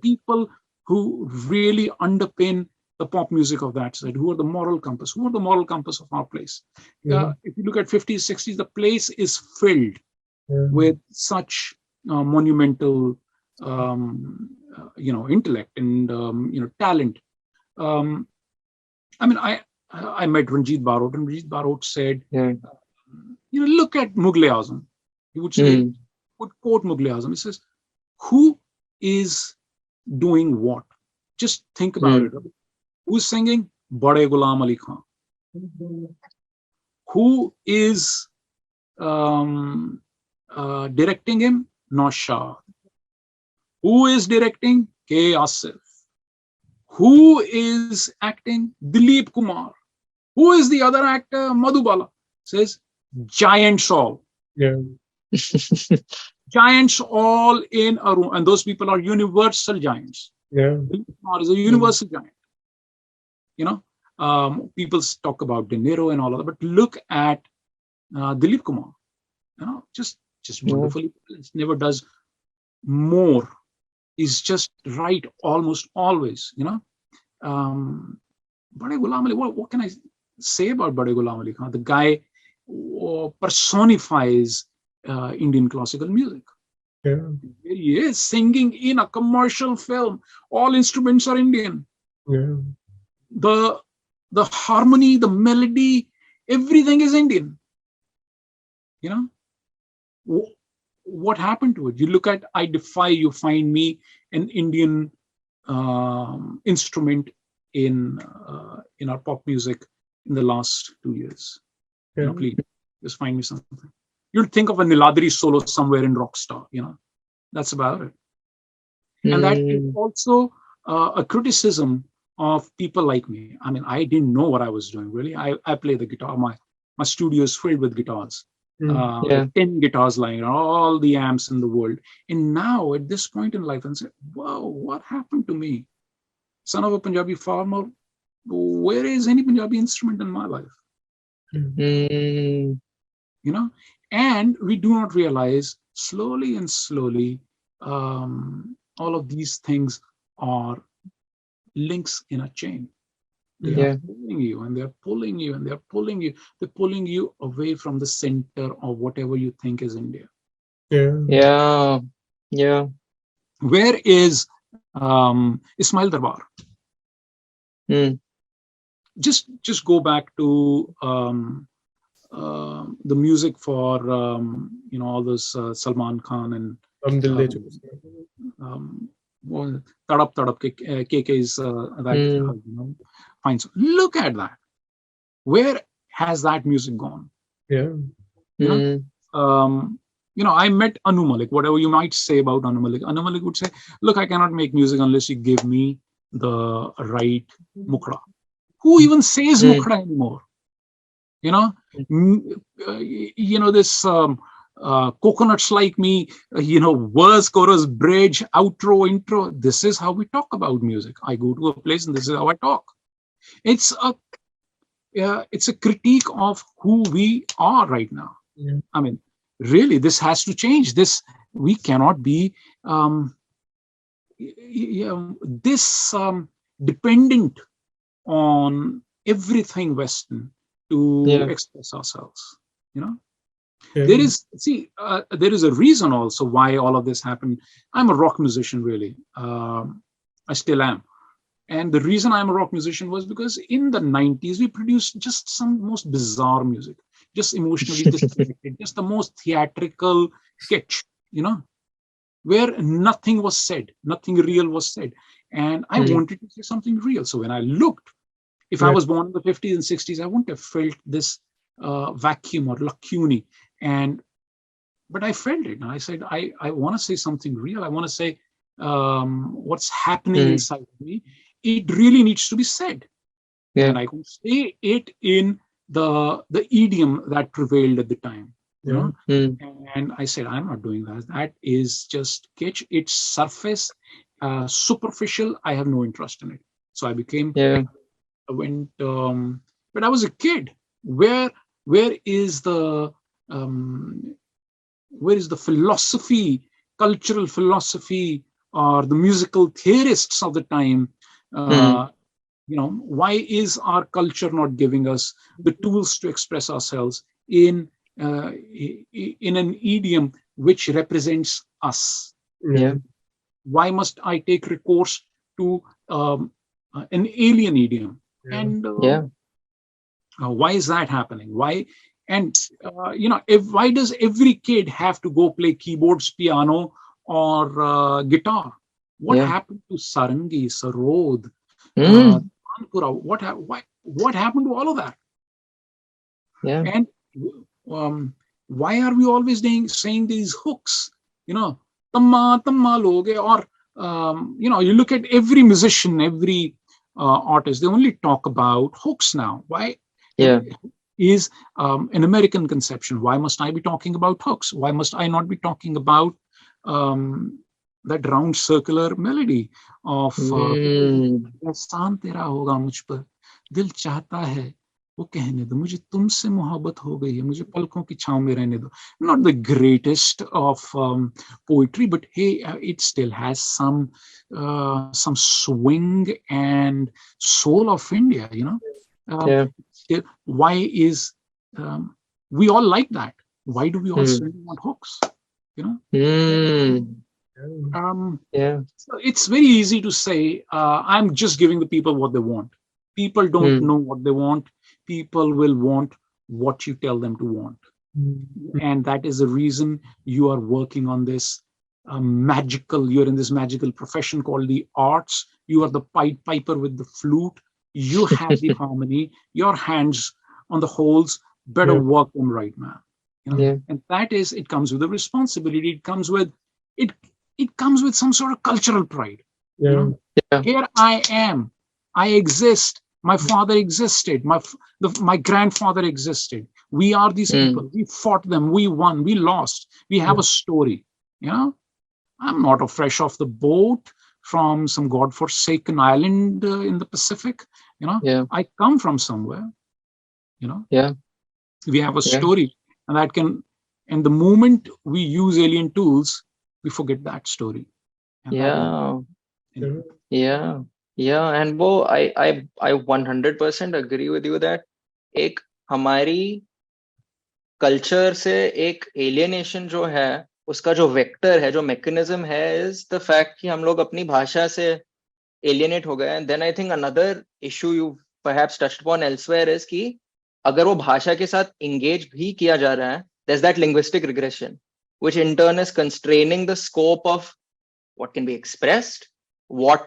People who really underpin the pop music of that side, who are the moral compass, who are the moral compass of our place. If you look at 50s, 60s, the place is filled with such monumental, intellect and talent. I mean, I met Ranjit Barot, and Ranjit Barot said, look at Mughal Azam. He would say, would quote Mughal Azam. He says, who is doing what? Just think about it. Who's singing? Bade Ghulam Ali Khan. Who is directing him? Naushad. Who is directing? K. Asif. Who is acting? Dilip Kumar. Who is the other actor? Madhubala. Says giant soul. giants all in a room, and those people are universal giants. Yeah. Dilip Kumar is a universal giant. You know, people talk about De Niro and all of that, but look at Dilip Kumar. You know, just wonderfully balanced. Never does more. Is just right almost always. You know, Bade Ghulam Ali. What can I say about Bade Ghulam Ali Khan? The guy personifies Indian classical music. Yeah. Here he is singing in a commercial film. All instruments are Indian. Yeah. The harmony, the melody, everything is Indian. You know, what happened to it? You look at I Defy, you find me an Indian instrument in our pop music in the last 2 years. Yeah. You know, please just find me something. You'll think of a Niladri solo somewhere in Rockstar. You know, that's about it. And that is also a criticism of people like me. I mean, I didn't know what I was doing, really. I play the guitar. My studio is filled with guitars. 10 guitars lying around, all the amps in the world. And now, at this point in life, I say, wow, what happened to me? Son of a Punjabi farmer, where is any Punjabi instrument in my life? You know? And we do not realize, slowly and slowly, all of these things are links in a chain. They are pulling you, and they're pulling you, and they're pulling you. They're pulling you away from the center of whatever you think is India. Yeah. Where is Ismail Darbar? Just go back to the music for all those Salman Khan and Tadap Tadap KK's that fine. So look at that. Where has that music gone? You know, I met Anu Malik. Whatever you might say about Anu Malik would say, "Look, I cannot make music unless you give me the right mukhra." Who even says mukhra anymore? You know, this coconuts like me, verse, chorus, bridge, outro, intro. This is how we talk about music. I go to a place and this is how I talk. It's a critique of who we are right now. I mean, really, this has to change. We cannot be dependent on everything Western to express ourselves. You know, there is a reason also why all of this happened. I'm a rock musician, really. I still am. And the reason I'm a rock musician was because in the 90s, we produced just some most bizarre music, just emotionally disconnected, just the most theatrical sketch, where nothing was said, nothing real was said. And I wanted to say something real. So when I looked, if I was born in the 50s and 60s, I wouldn't have felt this vacuum or lacunae. But I felt it. And I said, I want to say something real. I want to say what's happening inside of me. It really needs to be said. And I could say it in the idiom that prevailed at the time. You know? And I said, I'm not doing that. That is just sketch. It's surface, superficial. I have no interest in it. So I became, I went, but I was a kid. Where is the philosophy, cultural philosophy, or the musical theorists of the time? Why is our culture not giving us the tools to express ourselves in an idiom which represents us? Why must I take recourse to an alien idiom? And why is that happening? Why? And why does every kid have to go play keyboards, piano, or guitar? What happened to Sarangi, Sarod, Tanpura? What happened to all of that? And why are we always saying these hooks? Tamma loge, or you look at every musician, every artist, they only talk about hooks now. Why? is an American conception. Why must I be talking about hooks? Why must I not be talking about that round circular melody of एहसान तेरा होगा मुझ पर, दिल चाहता है वो कहने दो, मुझे तुमसे मोहब्बत हो गई है, मुझे पलकों की छांव में रहने दो. Not the greatest of poetry, but hey, it still has some swing and soul of India, you know. Why is we all like that? Why do we all still want hooks? You know. So it's very easy to say, I'm just giving the people what they want. People don't know what they want. People will want what you tell them to want. And that is the reason you are working on this you're in this magical profession called the arts. You are the Pied Piper with the flute. You have the harmony. Your hands on the holes, better work them right, man. You know? And that is, it comes with a responsibility. It comes with some sort of cultural pride. You know? Here I am. I exist. My father existed. My grandfather existed. We are these people. We fought them. We won. We lost. We have a story. You know, I'm not fresh off the boat from some godforsaken island in the Pacific. You know, I come from somewhere. You know, we have a story, and and the moment we use alien tools, we forget that story. And and वो I 100% agree with you that एक हमारी culture से एक alienation जो है, उसका जो vector है, जो मैकेनिज्म है, इज द फैक्ट कि हम लोग अपनी भाषा से एलियनेट हो गए. And then I think another issue you perhaps touched upon elsewhere is कि अगर वो भाषा के साथ इंगेज भी किया जा रहा है, there is that linguistic regression which in turn is constraining the scope of what can be expressed, what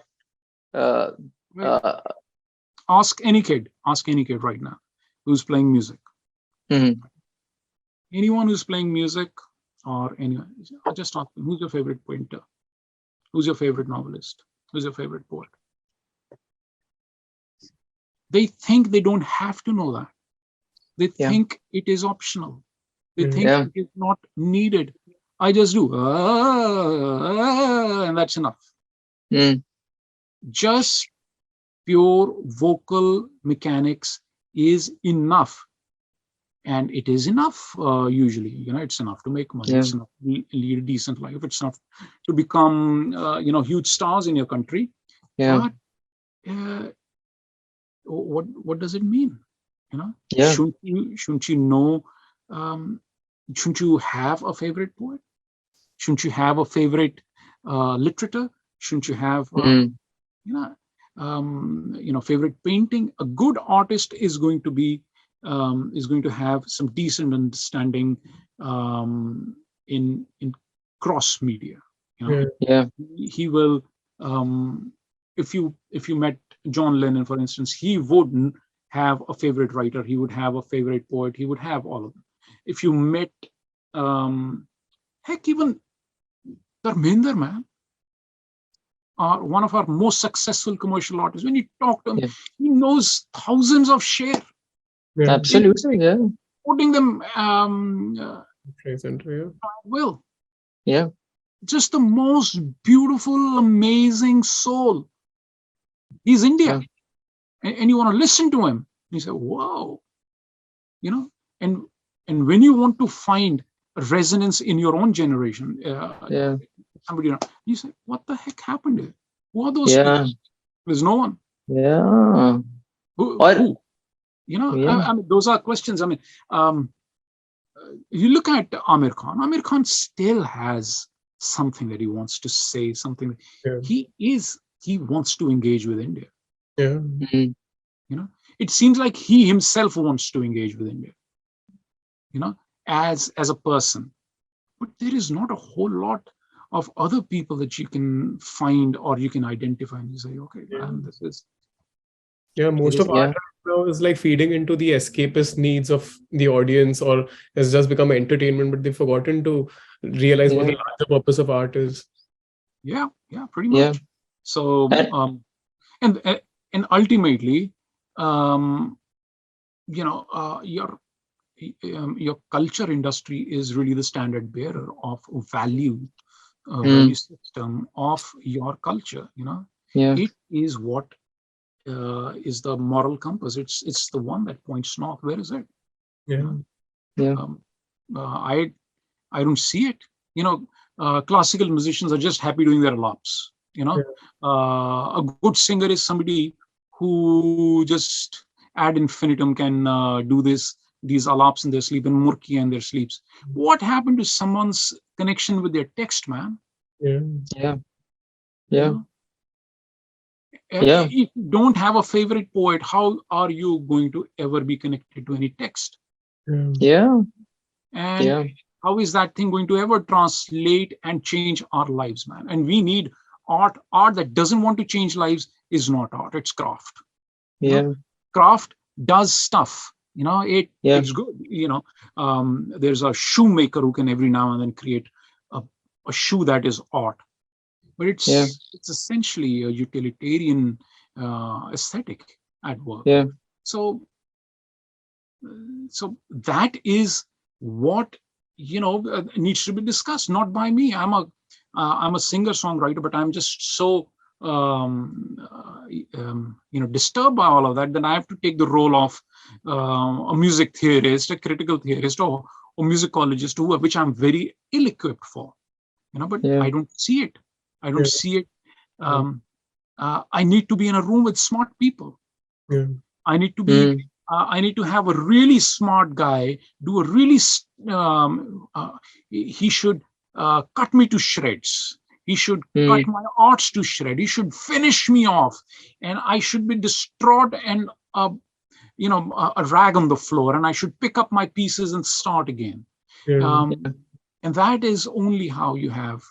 ask any kid right now who's playing music. Anyone who's playing music, or anyone, just ask them, who's your favorite painter? Who's your favorite novelist? Who's your favorite poet? They think they don't have to know that. They think it is optional. They think it is not needed. I just do, and that's enough. Just pure vocal mechanics is enough. And it is enough, usually, you know, it's enough to make money, it's enough to lead a decent life, it's enough to become, you know, huge stars in your country. But what does it mean? You know, shouldn't you know, shouldn't you have a favorite poet? Shouldn't you have a favorite literature? Shouldn't you have, favorite painting? A good artist is going to have some decent understanding in cross media. You know? He will, if you met John Lennon, for instance, he wouldn't have a favorite writer. He would have a favorite poet. He would have all of them. If you met, heck, even Dharmender, man, one of our most successful commercial artists, when you talk to him, he knows thousands of shair. Absolutely, putting them will. Just the most beautiful, amazing soul. He's India. And you want to listen to him. You say, whoa. You know, and when you want to find a resonance in your own generation, somebody, you say, what the heck happened here? Who are those people? There's no one. Who? You know, I mean, those are questions. I mean, you look at Amir Khan. Amir Khan still has something that he wants to say, something. He wants to engage with India. You know, it seems like he himself wants to engage with India, you know, as a person. But there is not a whole lot of other people that you can find or you can identify and you say, okay, man, this is. Most of art now is like feeding into the escapist needs of the audience, or has just become entertainment, but they've forgotten to realize what the larger purpose of art is. Yeah, pretty much. So, and ultimately, you know, your your culture industry is really the standard bearer of value, Mm. value system of your culture. Yeah. It is what is the moral compass. It's the one that points north. Where is it? Yeah. Yeah. I don't see it. Classical musicians are just happy doing their laps. A good singer is somebody who just ad infinitum can do these alaps in their sleep and murki in their sleeps. What happened to someone's connection with their text, man? Yeah. Yeah. Yeah. If you don't have a favorite poet, how are you going to ever be connected to any text? Yeah. And Yeah. how is that thing going to ever translate and change our lives, man? And we need art. Art that doesn't want to change lives is not art, it's craft. Yeah. Craft does stuff. Yeah. It's good. There's a shoemaker who can every now and then create a shoe that is art. But it's essentially a utilitarian aesthetic at work. Yeah. So that is what needs to be discussed, not by me. I'm a singer-songwriter, but I'm just so disturbed by all of that I have to take the role of a music theorist, a critical theorist, or musicologist, which I'm very ill-equipped for. But I don't see it. I don't see it. I need to be in a room with smart people. I need to be. I need to have a really smart guy do a really. He should cut me to shreds. He should cut my arts to shreds. He should finish me off, and I should be distraught and a rag on the floor, and I should pick up my pieces and start again. And that is only how you have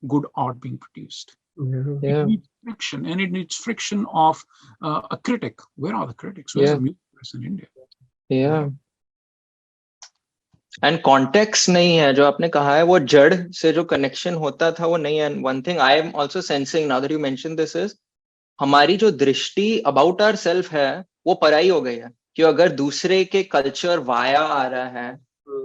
good art being produced. It needs friction, and it needs friction of a critic. Where are the critics? Where's the music press in India? Yeah. And context नहीं है जो आपने कहा है, वो जड़ से जो connection होता था वो नहीं है. And one thing I am also sensing now that you mentioned this is हमारी जो दृष्टि about ourself है वो पराई हो गई है. कि अगर दूसरे के culture वाया आ रहा है,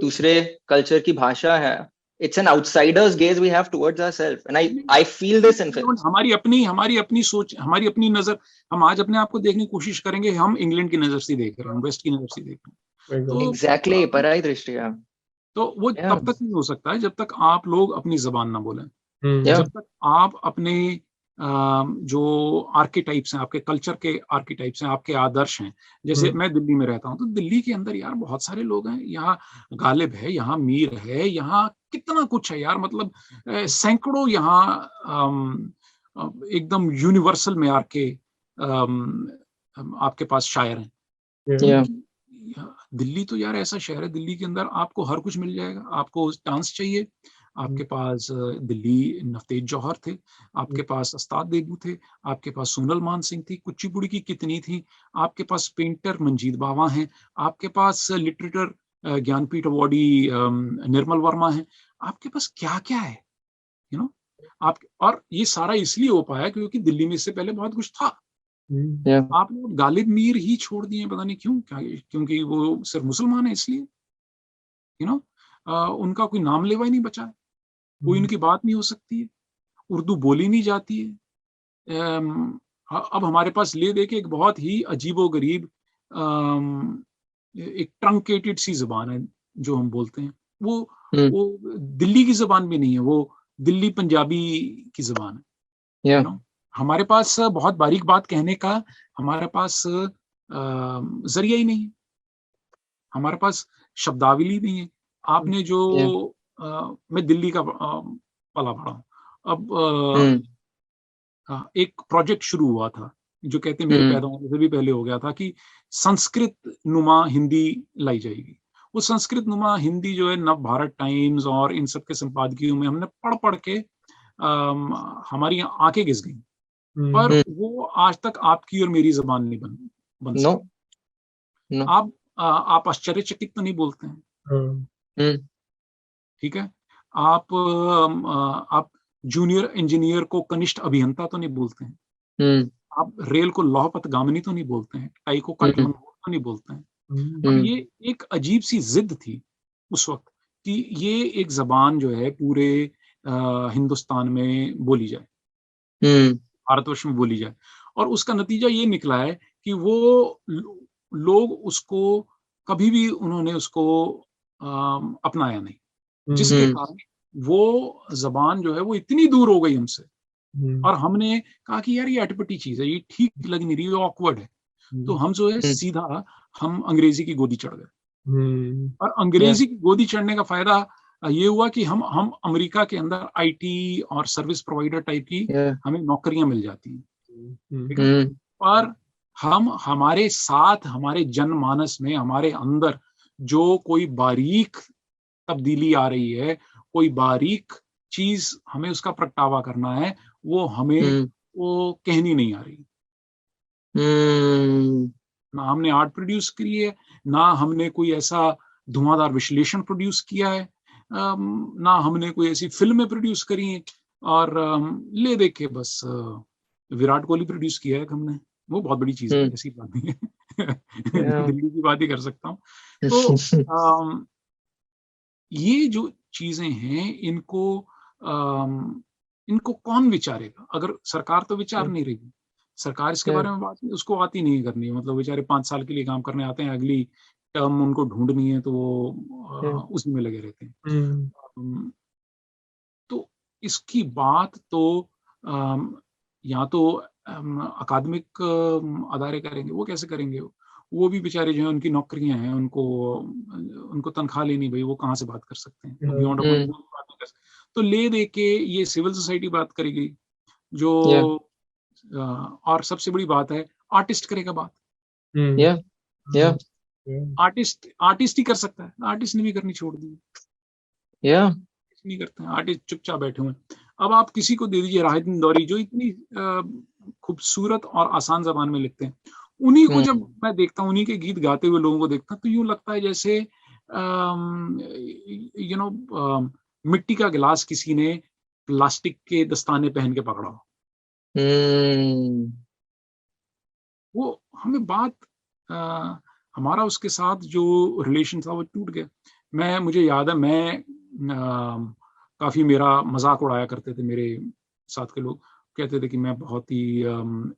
दूसरे culture की भाषा है, it's an outsider's gaze we have towards ourselves, and I feel this in films. हमारी अपनी सोच, हमारी अपनी नजर, हम आज अपने आप को देखने की कोशिश करेंगे, हम इंग्लैंड की नजर से देख रहे हैं, वेस्ट की नजर से देख रहे हैं. तो एग्जैक्टली पराई दृष्टि है. तो वो तब तक नहीं हो सकता है जब तक आप लोग अपनी जबान ना बोलें. जब तक आप अपने जो आर्किटाइप्स हैं, आपके कल्चर के आर्किटाइप्स हैं, आपके आदर्श हैं. जैसे मैं दिल्ली में रहता हूँ, तो दिल्ली के अंदर यार बहुत सारे लोग हैं. यहाँ गालिब है, यहाँ मीर है, यहाँ कितना कुछ है यार. मतलब सैकड़ों यहाँ एकदम यूनिवर्सल में आके आपके पास शायर हैं. दिल्ली तो यार ऐसा शहर है, दिल्ली के अंदर आपको हर कुछ मिल जाएगा. आपको डांस चाहिए, आपके पास दिल्ली नफतेज जौहर थे, आपके पास उस्ताद देबू थे, आपके पास सोनल मान सिंह थी, कुचिपुड़ी की कितनी थी, आपके पास पेंटर मंजीत बावा हैं, आपके पास लिटरेटर ज्ञानपीठ अवार्डी निर्मल वर्मा हैं. आपके पास क्या क्या है, आप. और ये सारा इसलिए हो पाया क्योंकि दिल्ली में इससे पहले बहुत कुछ था. आप लोग गालिब मीर ही छोड़ दिए, पता नहीं क्यों. क्योंकि वो सिर्फ मुसलमान है इसलिए. उनका कोई नाम लेवा ही नहीं बचा है, कोई उनकी बात नहीं हो सकती है, उर्दू बोली नहीं जाती है. अब हमारे पास ले दे के एक बहुत ही अजीबोगरीब एक ट्रंकेटेड सी जबान है जो हम बोलते हैं. वो दिल्ली की जबान भी नहीं है, वो दिल्ली पंजाबी की जबान है. हमारे पास बहुत बारीक बात कहने का हमारे पास जरिया ही नहीं है, हमारे पास शब्दावली नहीं है. आपने जो मैं दिल्ली का पला पड़ा हूँ. अब एक प्रोजेक्ट शुरू हुआ था जो कहते मेरे पैदा होने से भी पहले हो गया था कि संस्कृत नुमा हिंदी लाई जाएगी. वो संस्कृत नुमा हिंदी जो है नव भारत टाइम्स और इन सब के संपादकीयों में हमने पढ़ के हमारी आंखें घिस गई. पर वो आज तक आपकी और मेरी जबान नहीं बन सकी. आप आश्चर्यचकित तो नहीं बोलते हैं, ठीक है. आप जूनियर इंजीनियर को कनिष्ठ अभियंता तो नहीं बोलते हैं. आप रेल को लौहपथ गामिनी तो नहीं बोलते हैं, टाई को काटमंदोर तो नहीं बोलते हैं. अब ये एक अजीब सी जिद थी उस वक्त कि ये एक जबान जो है पूरे हिंदुस्तान में बोली जाए, भारतवर्ष में बोली जाए, और उसका नतीजा ये निकला है कि वो लोग उसको कभी भी उन्होंने उसको अपनाया नहीं, जिसके कारण वो जबान जो है वो इतनी दूर हो गई हमसे, और हमने कहा कि यार ये अटपटी चीज है, ये ठीक लग नहीं रही, ये ऑकवर्ड है, तो हम जो है सीधा हम अंग्रेजी की गोदी चढ़ गए। और अंग्रेजी की गोदी चढ़ने का फायदा ये हुआ कि हम अमेरिका के अंदर आईटी और सर्विस प्रोवाइडर टाइप की हमें नौकरियां मिल जाती हैं, ठीक है, पर हम हमारे साथ हमारे जनमानस में हमारे अंदर जो कोई बारीक तब्दीली आ रही है, कोई बारीक चीज हमें उसका प्रगटावा करना है, वो हमें वो कहनी नहीं आ रही। ना हमने आर्ट प्रोड्यूस करी है, ना हमने कोई ऐसा धुआंधार विश्लेषण प्रोड्यूस किया है, ना हमने कोई ऐसी फिल्में प्रोड्यूस करी हैं, और ले देख के बस विराट कोहली प्रोड्यूस किया है हमने, वो बहुत बड़ी चीज है, ऐसी बात नहीं है दिल्ली की बात ही कर सकता हूँ। तो ये जो चीजें हैं इनको कौन विचारेगा? अगर सरकार तो विचार नहीं रही, सरकार इसके बारे में बात उसको आती नहीं करनी है, मतलब बेचारे 5 साल के लिए काम करने आते हैं, अगली टर्म उनको ढूंढनी है तो वो उसी में लगे रहते हैं। तो इसकी बात तो या तो अकादमिक अदारे करेंगे, वो कैसे करेंगे? वो भी बेचारे जो है उनकी नौकरियां हैं, उनको तनख्वाह लेनी, भाई वो कहाँ से बात कर सकते हैं, बियॉन्ड बात नहीं कर सकते। तो ले दे के ये सिविल सोसाइटी बात करेगी, जो और सबसे बड़ी बात है आर्टिस्ट करेगा बात। आर्टिस्ट ही कर सकता है, आर्टिस्ट ने भी करनी छोड़ दी, नहीं करते हैं, आर्टिस्ट चुपचाप बैठे हुए। अब आप किसी को दे दीजिए राहिद इंदौरी, जो इतनी खूबसूरत और आसान जबान में लिखते हैं, उन्हीं को जब मैं देखता हूँ, उन्हीं के गीत गाते हुए लोगों को देखता हूँ, तो यूं लगता है जैसे मिट्टी का गिलास किसी ने प्लास्टिक के दस्ताने पहन के पकड़ा हो। वो हमें बात हमारा उसके साथ जो रिलेशन था वो टूट गया। मुझे याद है, मैं काफी मेरा मजाक उड़ाया करते थे मेरे साथ के लोग, कहते थे कि मैं बहुत ही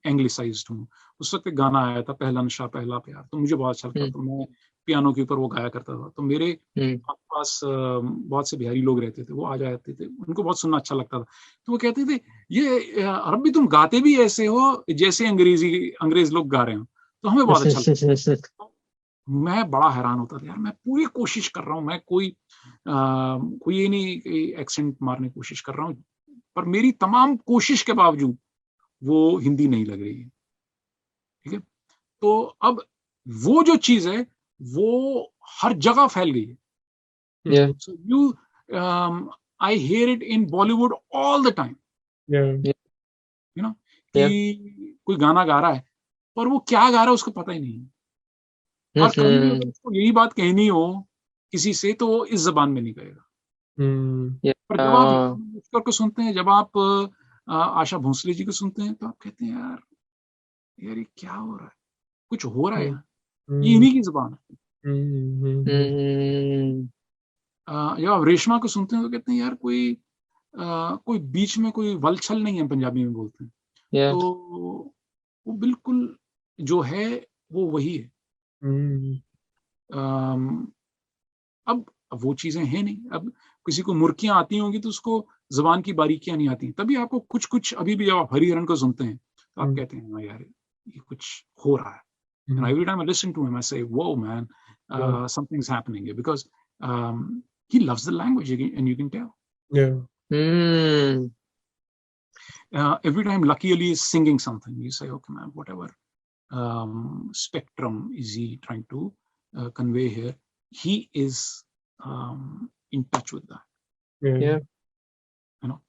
एंग्लिसाइज्ड हूँ। उस वक्त एक गाना आया था, पहला नशा पहला प्यार, तो मुझे बहुत अच्छा लगता था, तो मैं पियानो के ऊपर वो गाया करता था। तो मेरे आसपास बहुत से बिहारी लोग रहते थे, वो आ जाते थे, उनको बहुत सुनना अच्छा लगता था। तो वो कहते थे, ये रब्बी तुम गाते भी ऐसे हो जैसे अंग्रेज लोग गा रहे हो, तो हमें बहुत अच्छा लगता था। मैं बड़ा हैरान होता था, यार मैं पूरी कोशिश कर रहा हूँ, मैं कोई ये नहीं एक्सेंट मारने की कोशिश कर रहा हूँ, पर मेरी तमाम कोशिश के बावजूद वो हिंदी नहीं लग रही है, ठीक है। तो अब वो जो चीज है वो हर जगह फैल गई है। So I hear it in Bollywood all the time. You know, कि कोई गाना गा रहा है, पर वो क्या गा रहा है उसको पता ही नहीं है। और कभी भी अगर उसको यही बात कहनी हो किसी से, तो वो इस जबान में नहीं कहेगा। पर जब आप लता को सुनते हैं, जब आप आशा भोसले जी को सुनते हैं, तो आप कहते हैं यार ये क्या हो रहा है, कुछ हो रहा है यहाँ, ये इन्हीं की जुबान है। जब आप रेशमा को सुनते हैं तो कहते हैं यार कोई बीच में कोई वलछल नहीं है, पंजाबी में बोलते हैं। तो वो बिल्कुल जो है वो वही है। अब वो चीजें हैं नहीं। अब किसी को मुर्कियां आती होंगी तो उसको जबान की बारीकियां नहीं आती, तभी आपको कुछ अभी भी जब आप हरिहरन को सुनते हैं तो आप कहते हैं यार ये कुछ हो रहा है। And every time I listen to him, I say, "Whoa, man, something's happening here," because he loves the language, and you can tell. Every time Lucky Ali is singing something, you say, "Okay, man, whatever spectrum is he trying to convey here? He is in touch with that." You know,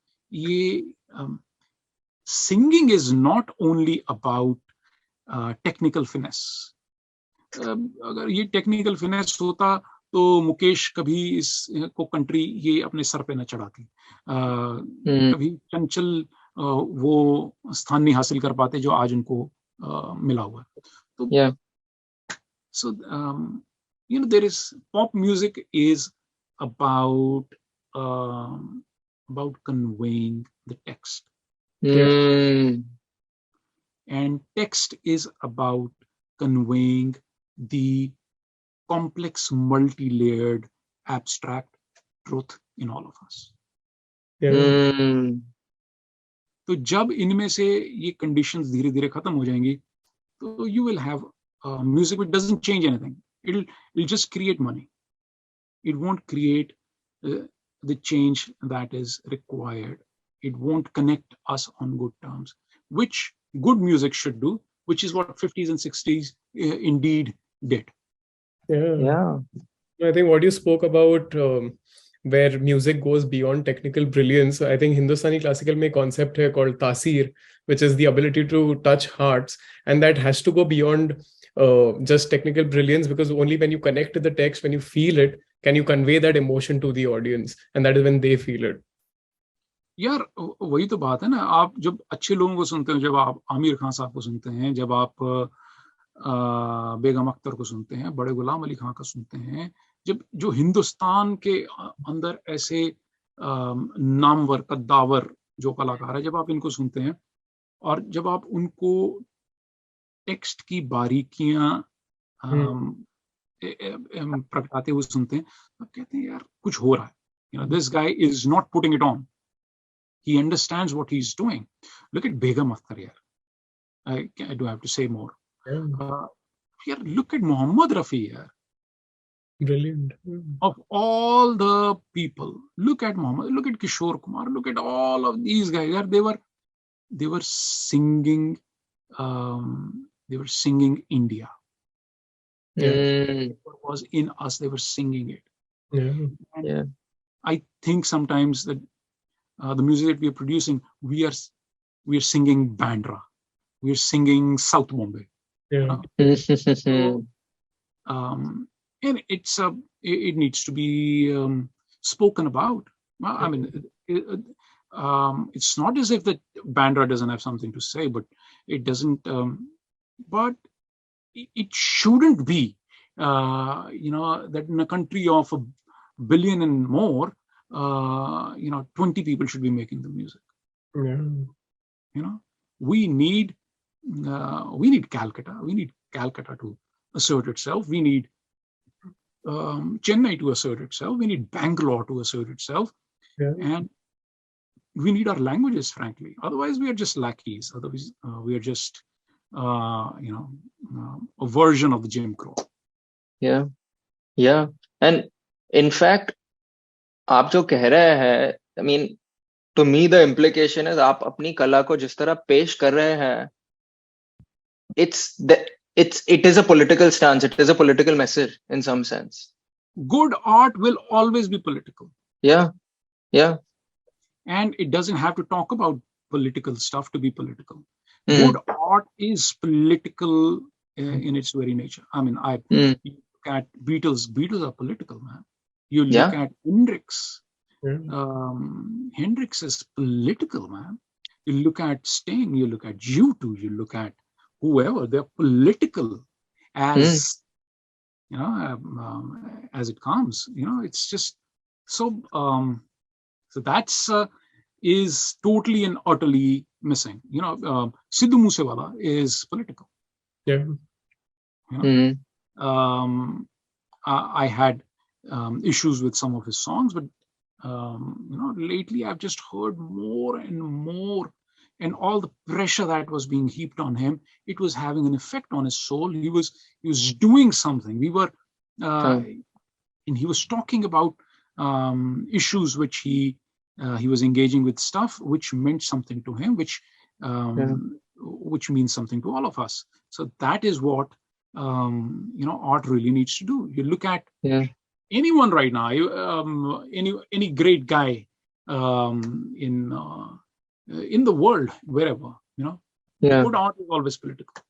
singing is not only about technical finesse. अगर ये technical finesse होता तो मुकेश कभी इसको country ये अपने sir पे न चढ़ाती, कभी चंचल वो स्थान नहीं हासिल कर पाते जो आज उनको मिला हुआ है। तो So there is pop music is about conveying the text, and text is about conveying the complex, multi-layered, abstract truth in all of us. तो जब इनमें से ये conditions धीरे धीरे खत्म हो जाएंगी, तो you will have music which doesn't change anything. It'll just create money. It won't create the change that is required. It won't connect us on good terms, which good music should do, which is what 50s and 60s indeed did. Yeah. I think what you spoke about, where music goes beyond technical brilliance, I think Hindustani classical में concept है called तासीर, which is the ability to touch hearts, and that has to go beyond just technical brilliance, because only when you connect to the text, when you feel it, can you convey that emotion to the audience, and that is when they feel it. यार वही तो बात है ना, आप जब अच्छे लोगों को सुनते हैं, जब आप आमिर खान साहब को सुनते हैं, जब आप बेगम अख्तर को सुनते हैं, बड़े गुलाम अली खान का सुनते हैं, जब जो हिंदुस्तान के अंदर ऐसे नामवर कद्दावर जो कलाकार है, जब आप इनको सुनते हैं और जब आप उनको टेक्स्ट की बारीकियां प्रगटाते हुए सुनते हैं, तो कहते हैं यार कुछ हो रहा है. This guy is not putting it on. He understands what he's doing. Look at Begum Akhtar here. I do have to say more. Here, look at Muhammad Rafi here. Brilliant. Of all the people, look at Muhammad, look at Kishore Kumar, look at all of these guys. They were singing. They were singing India. What was in us, they were singing it. And I think sometimes that the music that we are producing, we are singing Bandra, we are singing South Bombay. So, and it needs to be spoken about. I mean, it's not as if that Bandra doesn't have something to say, but it doesn't. But it shouldn't be. That in a country of 1 billion and more, 20 people should be making the music. We need Calcutta. We need Calcutta to assert itself. We need Chennai to assert itself. We need Bangalore to assert itself. And we need our languages, frankly. Otherwise, we are just lackeys. Otherwise, we are just, a version of the Jim Crow. Yeah. And in fact, आप जो कह रहे हैं, I mean, to me the implication is आप अपनी कला को जिस तरह पेश कर रहे हैं, it is a political stance, it is a political message in some sense. Good art will always be political. Yeah. And it doesn't have to talk about political stuff to be political. Good art is political in its very nature. I mean, you look at Beatles are political, man. You look at Hendrix. Hendrix is political, man. You look at Sting, you look at U2, you look at whoever, they're political as as it comes. It's just so that's is totally and utterly missing. Sidhu Moosewala is political. I had issues with some of his songs, but lately I've just heard more and more, and all the pressure that was being heaped on him, it was having an effect on his soul. He was doing something. We were and he was talking about issues which he was engaging with, stuff which meant something to him, which means something to all of us. So that is what art really needs to do. You look at anyone right now, any great guy in the world, wherever, good art is always political.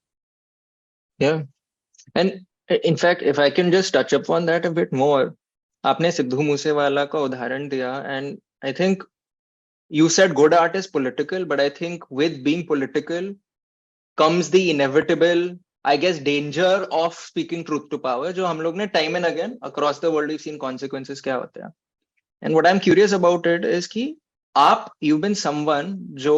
And in fact, if I can just touch upon that a bit more, आपने सिद्धू मूसेवाला का उदाहरण दिया, and I think you said good art is political, but I think with being political comes the inevitable I guess danger of speaking truth to power, जो हम लोग ने time and again across the world we've seen consequences क्या होते हैं. And what I'm curious about it is कि you've been someone जो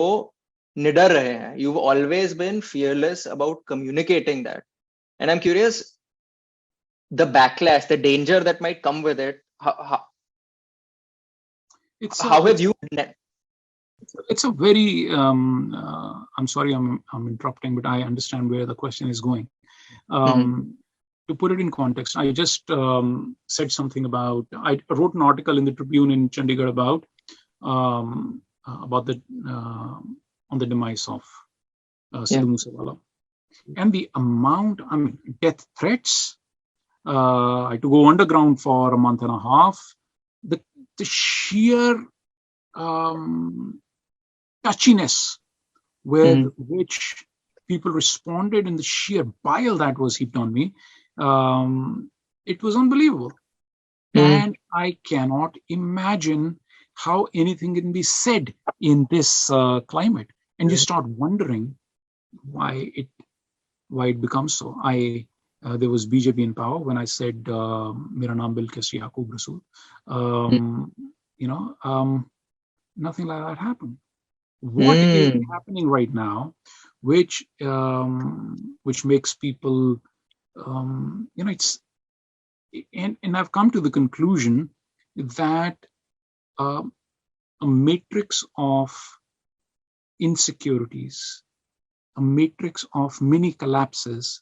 निडर रहे हैं. You've always been fearless about communicating that. And I'm curious, the backlash, the danger that might come with it, how have you? It's a very, I'm sorry I'm interrupting, but I understand where the question is going. To put it in context, I just said something about, I wrote an article in the Tribune in Chandigarh about the on the demise of Sidhu Moosewala. And the amount, I mean, death threats, I had to go underground for a month and a half. The sheer touchiness with which people responded and the sheer bile that was heaped on me, it was unbelievable. And I cannot imagine how anything can be said in this climate. And you start wondering why it becomes so. There was BJP in power when I said, "Mera naam bil kasi Yaqub Rasool." Nothing like that happened. What is happening right now, which makes people, it's, and I've come to the conclusion that a matrix of insecurities, a matrix of mini collapses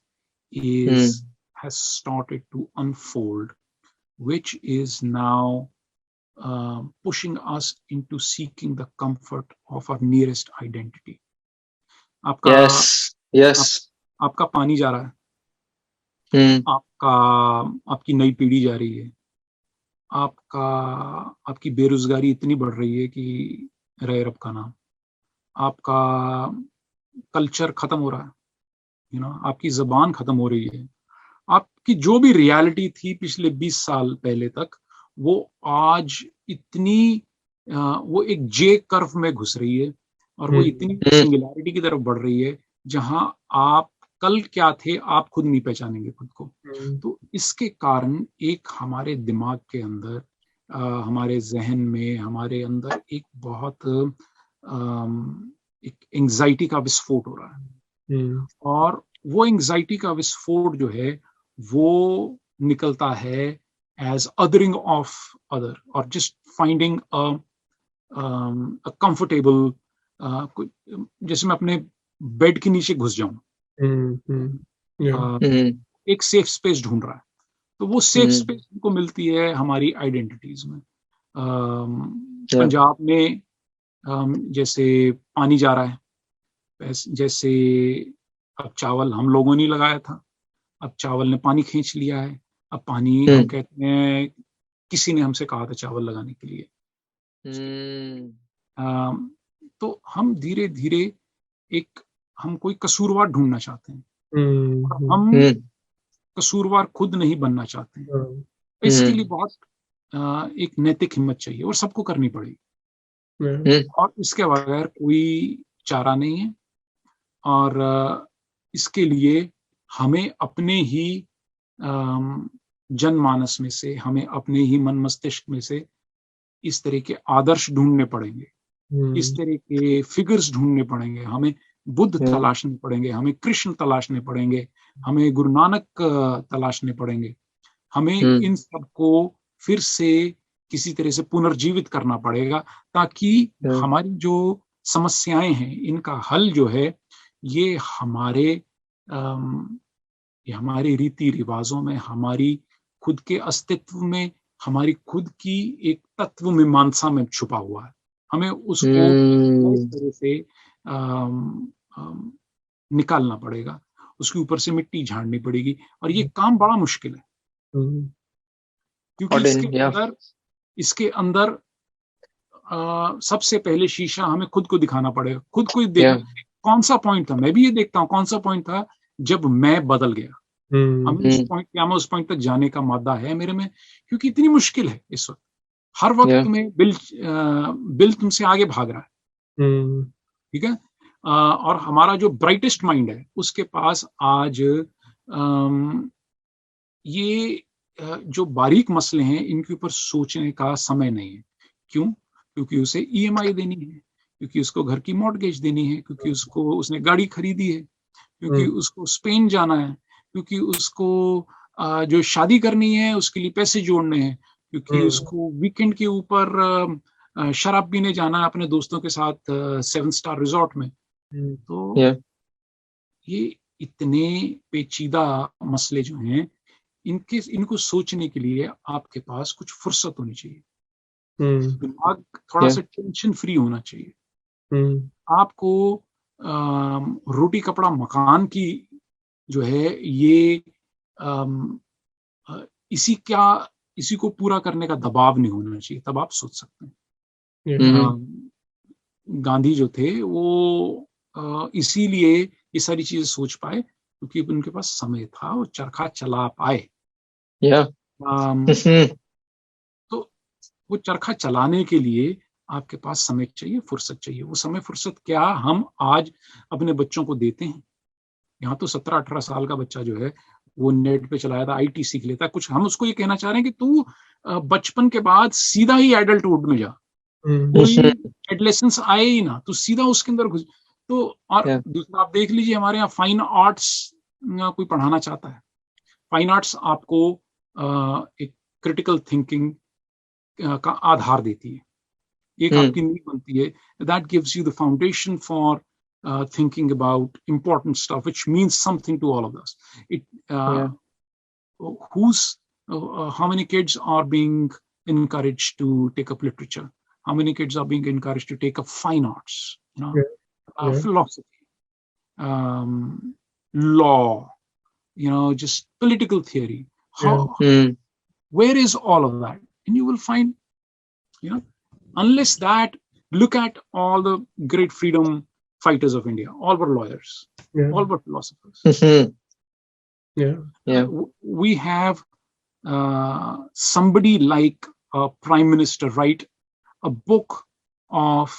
has started to unfold, which is now pushing us into seeking the comfort of our nearest identity. आपका पानी जा रहा है, आपकी नई पीढ़ी जा रही है, आपकी बेरोजगारी इतनी बढ़ रही है कि रहे रब का नाम, आपका कल्चर खत्म हो रहा है, आपकी जबान खत्म हो रही है, आपकी जो भी रियलिटी थी पिछले 20 साल पहले तक, वो आज इतनी वो एक जे कर्व में घुस रही है और वो इतनी सिंगुलैरिटी की तरफ बढ़ रही है जहां आप कल क्या थे आप खुद नहीं पहचानेंगे खुद को. तो इसके कारण एक हमारे दिमाग के अंदर, हमारे जहन में, हमारे अंदर एक बहुत एक एंजाइटी का विस्फोट हो रहा है. और वो एंजाइटी का विस्फोट जो है वो निकलता है as othering of other, or just finding a comfortable, जैसे मैं अपने बेड के नीचे घुस जाऊं, एक सेफ स्पेस ढूंढ रहा है. तो वो सेफ स्पेस को मिलती है हमारी आइडेंटिटीज में. पंजाब में जैसे पानी जा रहा है, जैसे अब चावल हम लोगों ने लगाया था, अब चावल ने पानी खींच लिया है. अब पानी हम कहते हैं किसी ने हमसे कहा था चावल लगाने के लिए. तो हम धीरे धीरे हम कोई कसूरवार ढूंढना चाहते हैं. हम कसूरवार खुद नहीं बनना चाहते हैं. इसके लिए बहुत एक नैतिक हिम्मत चाहिए और सबको करनी पड़ेगी, और इसके बगैर कोई चारा नहीं है. और इसके लिए हमें अपने ही जनमानस में से, हमें अपने ही मन मस्तिष्क में से इस तरह के आदर्श ढूंढने पड़ेंगे, इस तरह के फिगर्स ढूंढने पड़ेंगे. हमें बुद्ध तलाशने पड़ेंगे, हमें कृष्ण तलाशने पड़ेंगे, हमें गुरु नानक तलाशने पड़ेंगे. हमें इन सबको फिर से किसी तरह से पुनर्जीवित करना पड़ेगा, ताकि हमारी जो समस्याएं हैं इनका हल जो है ये हमारे रीति रिवाजों में, हमारी खुद के अस्तित्व में, हमारी खुद की एक तत्व मीमांसा में छुपा हुआ है. हमें उसको इस तरह से निकालना पड़ेगा, उसके ऊपर से मिट्टी झाड़नी पड़ेगी. और ये काम बड़ा मुश्किल है, क्योंकि इसके अंदर सबसे पहले शीशा हमें खुद को दिखाना पड़ेगा, खुद को देखना. कौन सा पॉइंट था, मैं भी ये देखता हूँ, कौन सा पॉइंट था जब मैं बदल गया. क्या मैं उस पॉइंट तक जाने का मादा है मेरे में? क्योंकि इतनी मुश्किल है इस वक्त. हर वक्त तुम्हें बिल तुमसे आगे भाग रहा है, ठीक है. और हमारा जो ब्राइटेस्ट माइंड है उसके पास आज ये जो बारीक मसले हैं इनके ऊपर सोचने का समय नहीं है। क्यों? क्योंकि उसे ईएमआई देनी है, क्योंकि उसको घर की मॉर्गेज देनी है, क्योंकि उसने गाड़ी खरीदी है, क्योंकि उसको स्पेन जाना है, क्योंकि उसको जो शादी करनी है उसके लिए पैसे जोड़ने हैं, क्योंकि उसको वीकेंड के ऊपर शराब पीने जाना है अपने दोस्तों के साथ 7 स्टार रिजॉर्ट में। तो ये इतने पेचीदा मसले जो हैं इनको सोचने के लिए आपके पास कुछ फुर्सत होनी चाहिए, दिमाग थोड़ा सा टेंशन फ्री होना चाहिए। आपको रोटी कपड़ा मकान की जो है ये इसी को पूरा करने का दबाव नहीं होना चाहिए, तब आप सोच सकते हैं। गांधी जो थे वो इसीलिए ये सारी चीजें सोच पाए क्योंकि उनके पास समय था, वो चरखा चला पाए। तो वो चरखा चलाने के लिए आपके पास समय चाहिए, फुर्सत चाहिए। वो समय फुर्सत क्या हम आज अपने बच्चों को देते हैं? यहाँ तो 17-18 साल का बच्चा जो है वो नेट पे चलाया था, आईटी सीख लेता है कुछ। हम उसको ये कहना चाह रहे हैं कि तू बचपन के बाद सीधा ही एडल्टहुड में जा, कोई एडलेसेंस आए ही ना, तू सीधा उसके अंदर घुस। तो और दूसरा आप देख लीजिए, हमारे यहाँ फाइन आर्ट्स कोई पढ़ाना चाहता है, फाइन आर्ट्स आपको एक क्रिटिकल थिंकिंग का आधार देती है, एक आपकी नींव बनती है, that gives you the foundation for thinking about important stuff which means something to all of us. How many kids are being encouraged to take up literature? How many kids are being encouraged to take up fine arts, philosophy, law, just political theory? Where is all of that? And you will find, unless that, look at all the great freedom fighters of India, all were lawyers, all were philosophers. We have somebody like a prime minister write a book of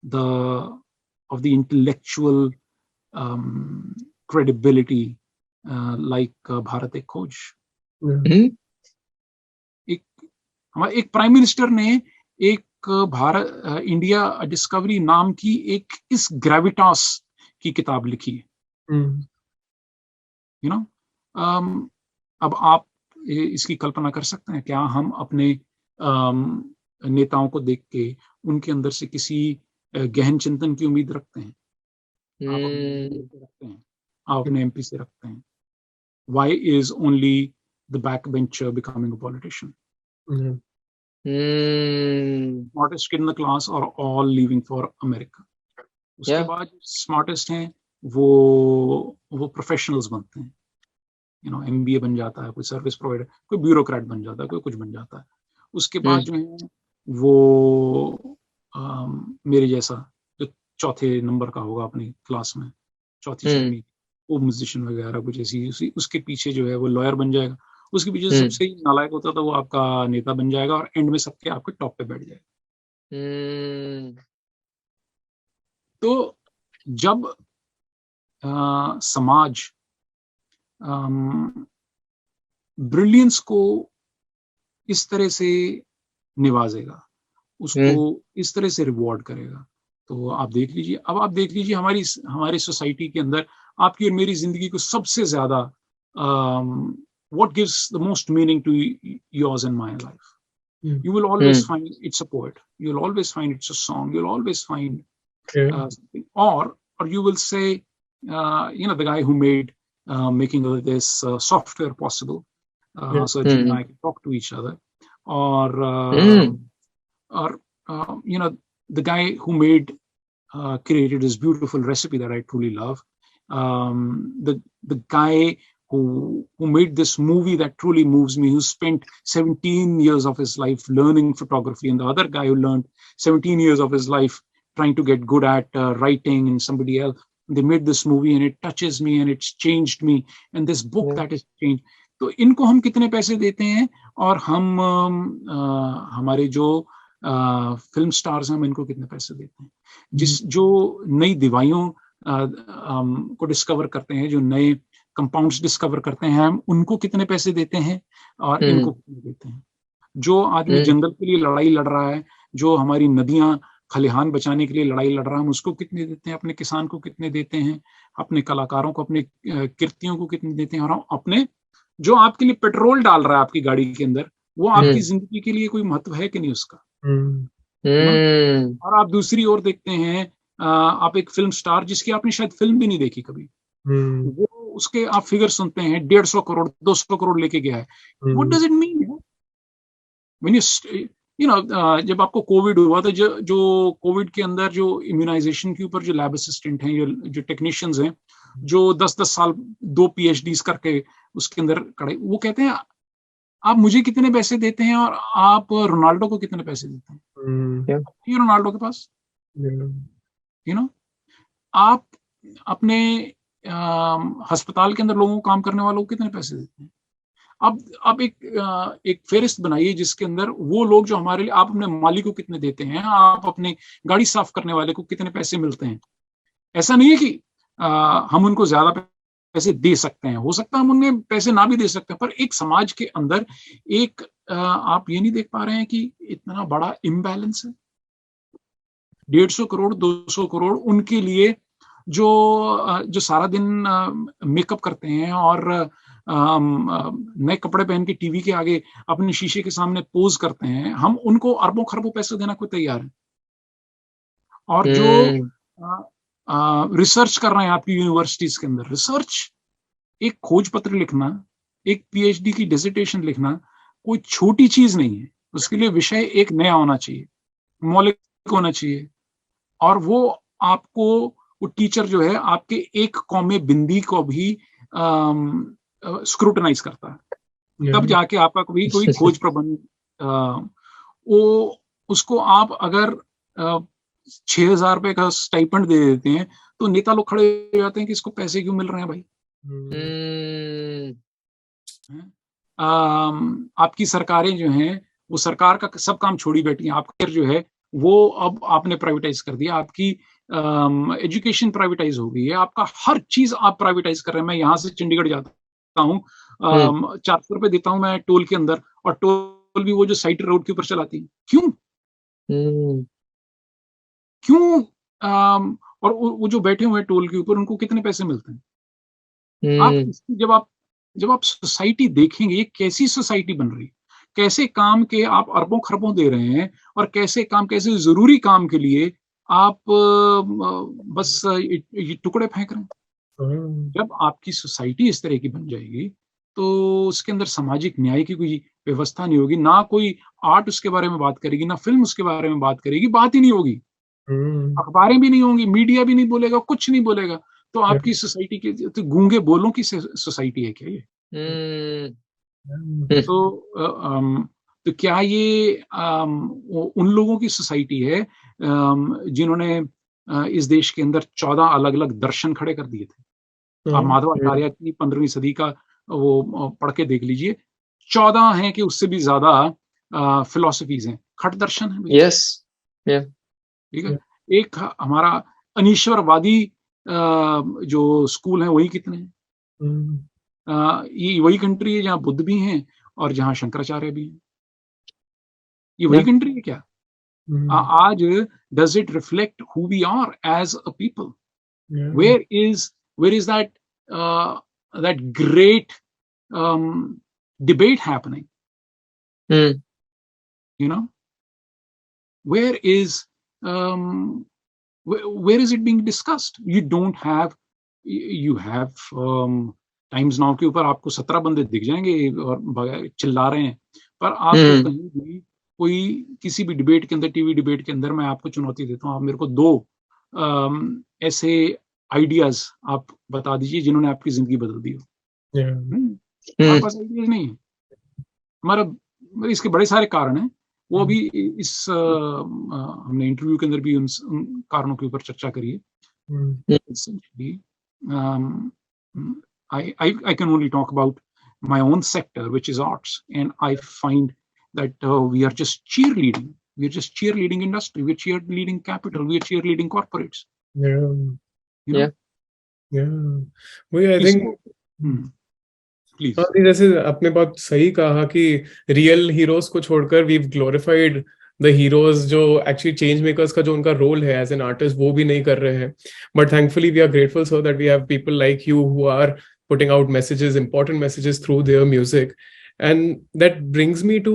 the intellectual credibility, like Bharat Ek Khoj. एक prime minister ने एक Bharat India discovery नाम की एक इस Gravitas की किताब लिखी है। अब आप इसकी कल्पना कर सकते हैं क्या हम अपने नेताओं को देख के उनके अंदर से किसी गहन चिंतन की उम्मीद रखते हैं? आप अपने एमपी से रखते हैं। Why is only the backbencher becoming a politician? Smartest kid in the class are all leaving for America. उसके बाद smartest हैं वो professionals बनते हैं, MBA बन जाता है, कोई सर्विस प्रोवाइडर, कोई ब्यूरोक्रेट बन जाता है, कोई कुछ बन जाता है। उसके बाद जो है वो मेरे जैसा जो चौथे नंबर का होगा अपनी क्लास में, चौथी श्रेणी, वो म्यूजिशियन वगैरह कुछ ऐसी, उसके पीछे जो है वो लॉयर बन जाएगा, उसके पीछे सबसे नालायक होता था वो आपका नेता बन जाएगा और एंड में सबके आपके टॉप पे बैठ जाएगा। तो जब समाज ब्रिलियंस को इस तरह से निवाजेगा, उसको इस तरह से रिवॉर्ड करेगा, तो आप देख लीजिए, अब आप देख लीजिए हमारी सोसाइटी के अंदर आपकी और मेरी जिंदगी को सबसे ज्यादा what gives the most meaning to yours and my life? You will always find it's a poet, you'll always find it's a song, you'll always find something, or you will say the guy who made making all this software possible, so that you and I can talk to each other, or the guy who created this beautiful recipe that I truly love, the guy who made this movie that truly moves me, who spent 17 years of his life learning photography, and the other guy who learned 17 years of his life trying to get good at writing, and somebody else, they made this movie and it touches me and it's changed me, and this book that has changed. तो इनको हम कितने पैसे देते हैं, और हम हमारे जो फिल्म स्टार्स हैं हम इनको कितने पैसे देते हैं? जो नई दिवाइयों को डिस्कवर करते हैं, जो नए कंपाउंड्स डिस्कवर करते हैं, हम उनको कितने पैसे देते हैं और इनको कितने देते हैं। जो आदमी जंगल के लिए लड़ाई लड़ रहा है, जो हमारी नदियां खलिहान बचाने के लिए लड़ाई लड़ रहा है, हम उसको कितने देते हैं, अपने किसान को कितने देते हैं, अपने कलाकारों को, अपने कृतियों को कितने देते हैं, और हम अपने जो आपके लिए पेट्रोल डाल रहा है आपकी गाड़ी के अंदर, वो आपकी जिंदगी के लिए कोई महत्व है कि नहीं उसका। और आप दूसरी ओर देखते हैं, आप एक फिल्म स्टार जिसकी आपने शायद फिल्म भी नहीं देखी कभी, वो उसके आप फिगर सुनते हैं 150 करोड़ 200 करोड़ लेके गया है। What does it mean? When you know, जब आपको कोविड हुआ था, जो कोविड के अंदर जो इम्यूनाइजेशन के ऊपर जो लैब असिस्टेंट हैं, जो टेक्नीशियंस हैं, जो 10-10 साल 2 PhDs करके उसके अंदर खड़े, वो कहते हैं आप मुझे कितने पैसे देते हैं और आप रोनाल्डो को कितने पैसे देते हैं? ये रोनाल्डो के पास, यू नो, आप अपने अस्पताल के अंदर लोगों को, काम करने वालों को कितने पैसे देते हैं? आप एक फेरिस्त बनाइए जिसके अंदर वो लोग जो हमारे लिए, आप अपने माली को कितने देते हैं, आप अपने गाड़ी साफ करने वाले को कितने पैसे मिलते हैं। ऐसा नहीं है कि हम उनको ज्यादा पैसे दे सकते हैं, हो सकता है हम उन्हें पैसे ना भी दे सकते हैं, पर एक समाज के अंदर एक आप ये नहीं देख पा रहे हैं कि इतना बड़ा इम्बैलेंस है। 150 करोड़ 200 करोड़ उनके लिए जो सारा दिन मेकअप करते हैं और नए कपड़े पहन के टीवी के आगे अपने शीशे के सामने पोज करते हैं, हम उनको अरबों खरबों पैसे देना को तैयार है। और जो रिसर्च कर रहे हैं आपकी यूनिवर्सिटीज के अंदर, रिसर्च, एक खोज पत्र लिखना, एक PhD की डिसर्टेशन लिखना कोई छोटी चीज नहीं है। उसके लिए विषय एक नया होना चाहिए, मौलिक होना चाहिए, और वो आपको, वो टीचर जो है आपके एक कौमे बिंदी को भी स्क्रूटनाइज करता है, तब जाके आपका कोई खोज प्रबंध, वो उसको आप अगर 6,000 रुपए का स्टाइपेंड दे देते हैं तो नेता लोग खड़े हो जाते हैं कि इसको पैसे क्यों मिल रहे हैं भाई। आपकी सरकारें जो हैं, वो सरकार का सब काम छोड़ी बैठी हैं, आपका जो है वो अब आपने प्राइवेटाइज कर दिया, आपकी एजुकेशन प्राइवेटाइज हो गई है, आपका हर चीज आप प्राइवेटाइज कर रहे हैं। मैं यहाँ से चंडीगढ़ जाता हूँ, 400 रुपए देता हूँ मैं टोल के अंदर, और टोल भी वो जो साइड रोड के ऊपर चलाती है। क्यों? क्यों? और वो जो बैठे हुए हैं टोल के ऊपर, उनको कितने पैसे मिलते हैं? आप जब आप सोसाइटी देखेंगे, ये कैसी सोसाइटी बन रही है, कैसे काम के आप अरबों खरबों दे रहे हैं, और कैसे जरूरी काम के लिए आप बस ये टुकड़े फेंक रहे हैं। जब आपकी सोसाइटी इस तरह की बन जाएगी तो उसके अंदर सामाजिक न्याय की कोई व्यवस्था नहीं होगी, ना कोई आर्ट उसके बारे में बात करेगी, ना फिल्म उसके बारे में बात करेगी, बात ही नहीं होगी, अखबारें भी नहीं होंगी, मीडिया भी नहीं बोलेगा, कुछ नहीं बोलेगा। तो आपकी सोसाइटी के तो गूंगे बोलों की सोसाइटी है क्या ये? तो क्या ये उन लोगों की सोसाइटी है जिन्होंने इस देश के अंदर 14 अलग अलग दर्शन खड़े कर दिए थे? आप माधवाचार्य की 15वीं सदी का वो पढ़ के देख लीजिए, 14 हैं कि उससे भी ज्यादा फिलोसफीज हैं, खट दर्शन है। यस, ठीक है। एक हमारा अनीश्वरवादी जो स्कूल है, वही कितने हैं? ये वही कंट्री है जहाँ बुद्ध भी हैं और जहाँ शंकराचार्य भी हैं। ये वही कंट्री है क्या? आज does it reflect who we are as a people? Where is that great debate happening? You know, where is it being discussed? You don't have, you have times now के ऊपर आपको 17 बंदे दिख जाएंगे और चिल्ला रहे हैं, पर आपको कहीं भी कोई किसी भी डिबेट के अंदर, टीवी डिबेट के अंदर, मैं आपको चुनौती देता हूँ, आप मेरे को 2 ऐसे आइडियाज आप बता दीजिए जिन्होंने आपकी जिंदगी बदल दी हो। हमारे पास आइडियाज नहीं है। हमारा इसके बड़े सारे कारण हैं, वो अभी इस हमने इंटरव्यू के अंदर भी उन कारणों के ऊपर चर्चा करी है। I can only talk about my own sector, which is arts, and I find that we are just cheerleading. We are just cheerleading industry. We are cheerleading capital. We are cheerleading corporates. Yeah. I think please. हाँ, जैसे आपने बहुत सही कहा कि real heroes को छोड़कर we glorified the heroes जो एक्चुअली चेंज मेकर्स का जो उनका रोल है एज एन आर्टिस्ट वो भी नहीं कर रहे हैं. But thankfully we are grateful so that we have people like you who are putting out messages, important messages through their music. And that brings me to,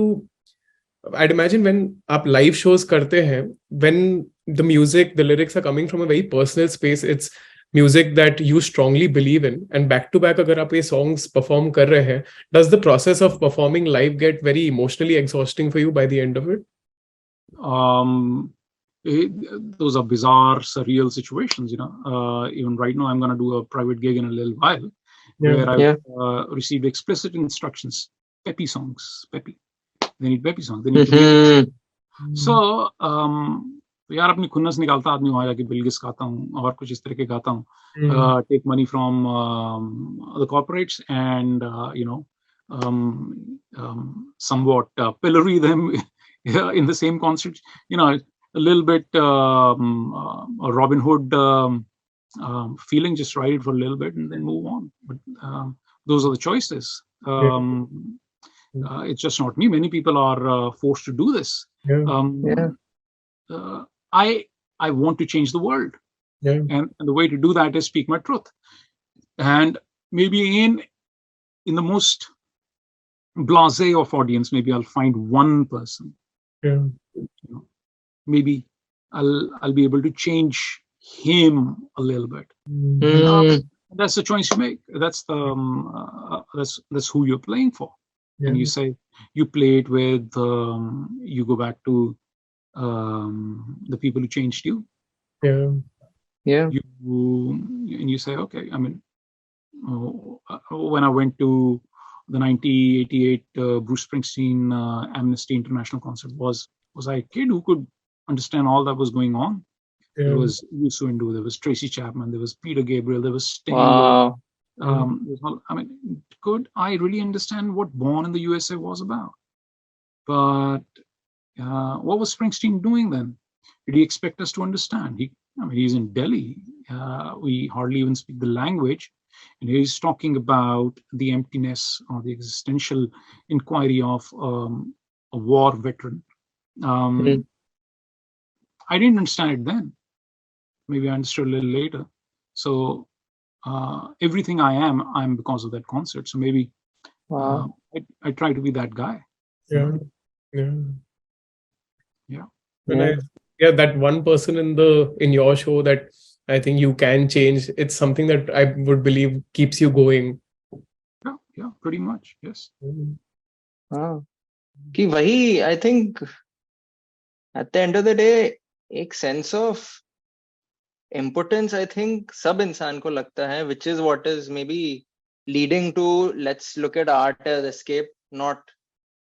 I'd imagine when आप live shows करते हैं, when the music, the lyrics are coming from a very personal space, it's music that you strongly believe in, and back to back अगर आप ये songs perform कर रहे हैं, does the process of performing live get very emotionally exhausting for you by the end of it? Those are bizarre, surreal situations, even right now I'm going to do a private gig in a little while where I've received explicit instructions. Peppy songs, peppy. They need peppy songs. They need to be. So, यार अपनी खुन्नस निकालता आदमी वहां जाके बिलगिस गाता हूँ और कुछ इस तरह के गाता हूँ. Take money from the corporates and somewhat pillory them in the same concert. A little bit a Robin Hood feeling, just write it for a little bit and then move on. But those are the choices. It's just not me. Many people are forced to do this. I want to change the world, and the way to do that is speak my truth. And maybe in the most blasé of audience, maybe I'll find one person. Maybe I'll be able to change him a little bit. That's the choice you make. That's the that's who you're playing for. And you say you play it with you go back to the people who changed you. And you say, okay, I mean, when I went to the 1988 Bruce Springsteen Amnesty International concert, was I a kid who could understand all that was going on? There was Yusundu, there was Tracy Chapman, there was Peter Gabriel, there was Sting. Wow. I mean, could I really understand what Born in the USA was about? But what was Springsteen doing then? Did he expect us to understand? He's in Delhi. We hardly even speak the language. And he's talking about the emptiness or the existential inquiry of a war veteran. I didn't understand it then. Maybe I understood a little later. So everything I'm because of that concert. So maybe I try to be that guy. That one person in your show that I think you can change. It's something that I would believe keeps you going. Yeah, pretty much. Yes. कि वही, I think at the end of the day, एक sense of impotence, I think सब इंसान को लगता है, which is what is maybe leading to let's look at art as escape, not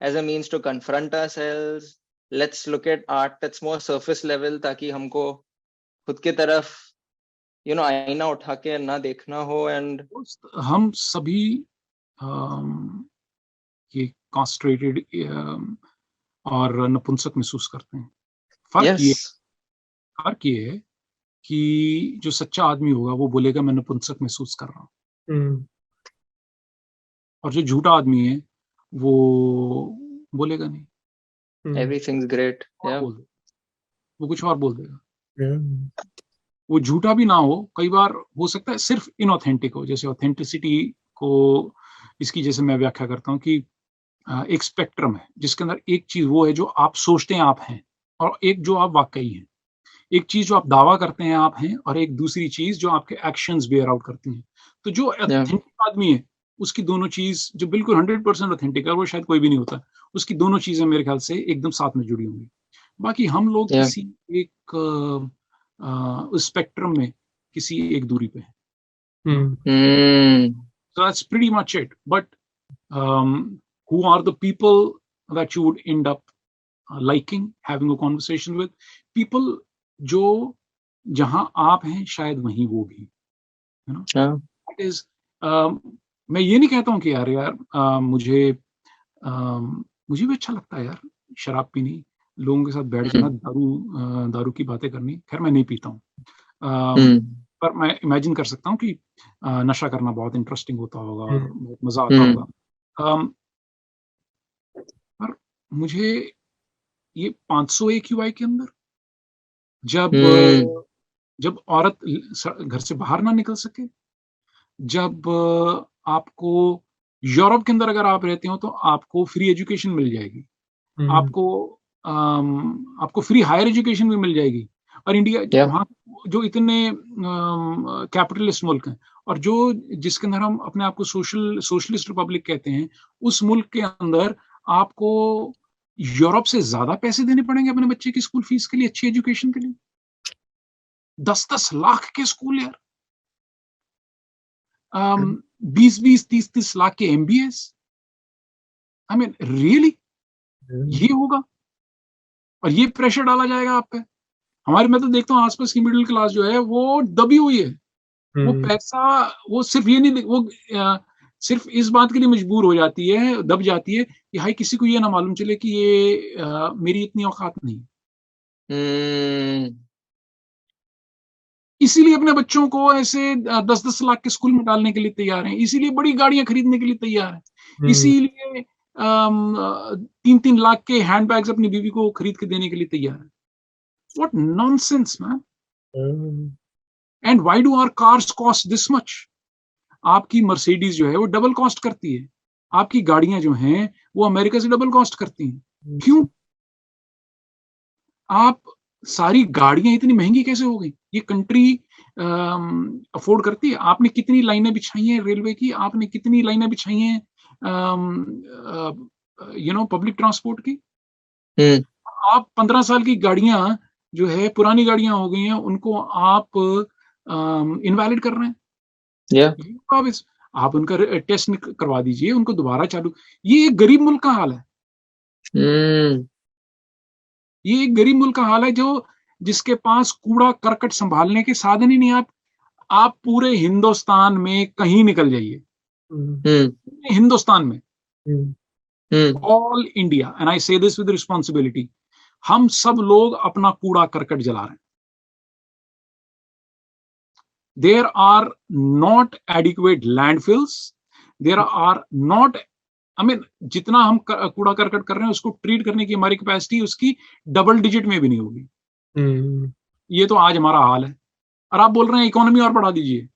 as a means to confront ourselves. Let's look at art that's more surface level, ताकि हमको खुद के तरफ आईना उठा के ना देखना हो. एंड हम सभी ये कास्ट्रेटेड और नपुंसक महसूस करते हैं. फर्क ये है कि जो सच्चा आदमी होगा वो बोलेगा मैं नपुंसक महसूस कर रहा हूँ, और जो झूठा आदमी है वो बोलेगा नहीं. Everything's great. वो कुछ और बोल देगा. वो झूठा भी ना हो, कई बार हो सकता है सिर्फ इनऑथेंटिक हो. जैसे ऑथेंटिसिटी को इसकी जैसे मैं व्याख्या करता हूँ कि एक स्पेक्ट्रम है जिसके अंदर एक चीज वो है जो आप सोचते हैं आप हैं, और एक जो आप वाकई हैं. एक चीज जो आप दावा करते हैं आप हैं, और एक दूसरी चीज जो आपके एक्शंस बेयर आउट करती हैं. तो जो ऑथेंटिक आदमी है उसकी दोनों चीज, जो बिल्कुल 100% ऑथेंटिक है, वो शायद कोई भी नहीं होता, उसकी दोनों चीजें मेरे ख्याल से एकदम साथ में जुड़ी होंगी. बाकी हम लोग किसी एक उस स्पेक्ट्रम में किसी एक दूरी पे हैं. So that's pretty much it. But who are the people that you would end up liking, having a conversation with? People जो जहां आप हैं शायद वहीं वो भी, That is, मैं ये नहीं कहता हूँ कि यार मुझे भी अच्छा लगता है यार शराब पीनी, लोगों के साथ बैठ जाना, दारू की बातें करनी. खैर मैं नहीं पीता हूँ, पर मैं इमेजिन कर सकता हूँ कि नशा करना बहुत इंटरेस्टिंग होता होगा और बहुत मजा आता हम्म होगा। पर मुझे ये 501 QI के अंदर जब हम्म जब औरत घर से बाहर ना निकल सके, जब आपको यूरोप के अंदर अगर आप रहते हो तो आपको फ्री एजुकेशन मिल जाएगी, आपको आपको फ्री हायर एजुकेशन भी मिल जाएगी, और इंडिया या वहाँ जो इतने कैपिटलिस्ट मुल्क हैं और जो जिसके अंदर हम अपने आप को सोशलिस्ट रिपब्लिक कहते हैं, उस मुल्क के अंदर आपको यूरोप से ज्यादा पैसे देने पड़ेंगे अपने बच्चे की स्कूल फीस के लिए, अच्छी एजुकेशन के लिए। 10-10 लाख के स्कूल यार, 20-20-30-30 लाख के MBAs। आई मीन रियली ये होगा और ये प्रेशर डाला जाएगा आप पे। हमारे मैं तो देखता हूँ आसपास की मिडिल क्लास जो है वो दबी हुई है, वो पैसा, वो सिर्फ ये नहीं, वो सिर्फ इस बात के लिए मजबूर हो जाती है, दब जाती है कि हाई किसी को ये ना मालूम चले कि ये मेरी इतनी औकात नहीं। इसीलिए अपने बच्चों को ऐसे 10-10 लाख के स्कूल में डालने के लिए तैयार हैं, इसीलिए बड़ी गाड़ियां खरीदने के लिए तैयार हैं, इसीलिए 3-3 लाख के हैंडबैग्स अपनी बीवी को खरीद के देने के लिए तैयार है। What nonsense, man! And why do our cars cost this much? आपकी मर्सिडीज जो है वो डबल कॉस्ट करती है, आपकी गाड़ियां जो हैं वो अमेरिका से डबल कॉस्ट करती हैं। क्यों? आप सारी गाड़ियां इतनी महंगी कैसे हो गई? ये कंट्री अफोर्ड करती है? आपने कितनी लाइनें बिछाई हैं रेलवे की, आपने कितनी लाइनें बिछाई हैं पब्लिक ट्रांसपोर्ट की? आप 15 साल की गाड़ियां जो है, पुरानी गाड़ियां हो गई हैं, उनको आप इनवैलिड कर रहे हैं। आप उनका टेस्ट करवा दीजिए, उनको दोबारा चालू। ये एक गरीब मुल्क का हाल है, ये एक गरीब मुल्क का हाल है जो जिसके पास कूड़ा करकट संभालने के साधन ही नहीं। आप पूरे हिंदुस्तान में कहीं निकल जाइए, हिंदुस्तान में, ऑल इंडिया, एंड आई से दिस विद रिस्पॉन्सिबिलिटी, हम सब लोग अपना कूड़ा करकट जला रहे हैं। There are not adequate landfills. There are not, I mean, जितना हम कूड़ा करकट कर रहे हैं उसको ट्रीट करने की हमारी कैपेसिटी उसकी डबल डिजिट में भी नहीं होगी। ये तो आज हमारा हाल है, और आप बोल रहे हैं इकोनॉमी और बढ़ा दीजिए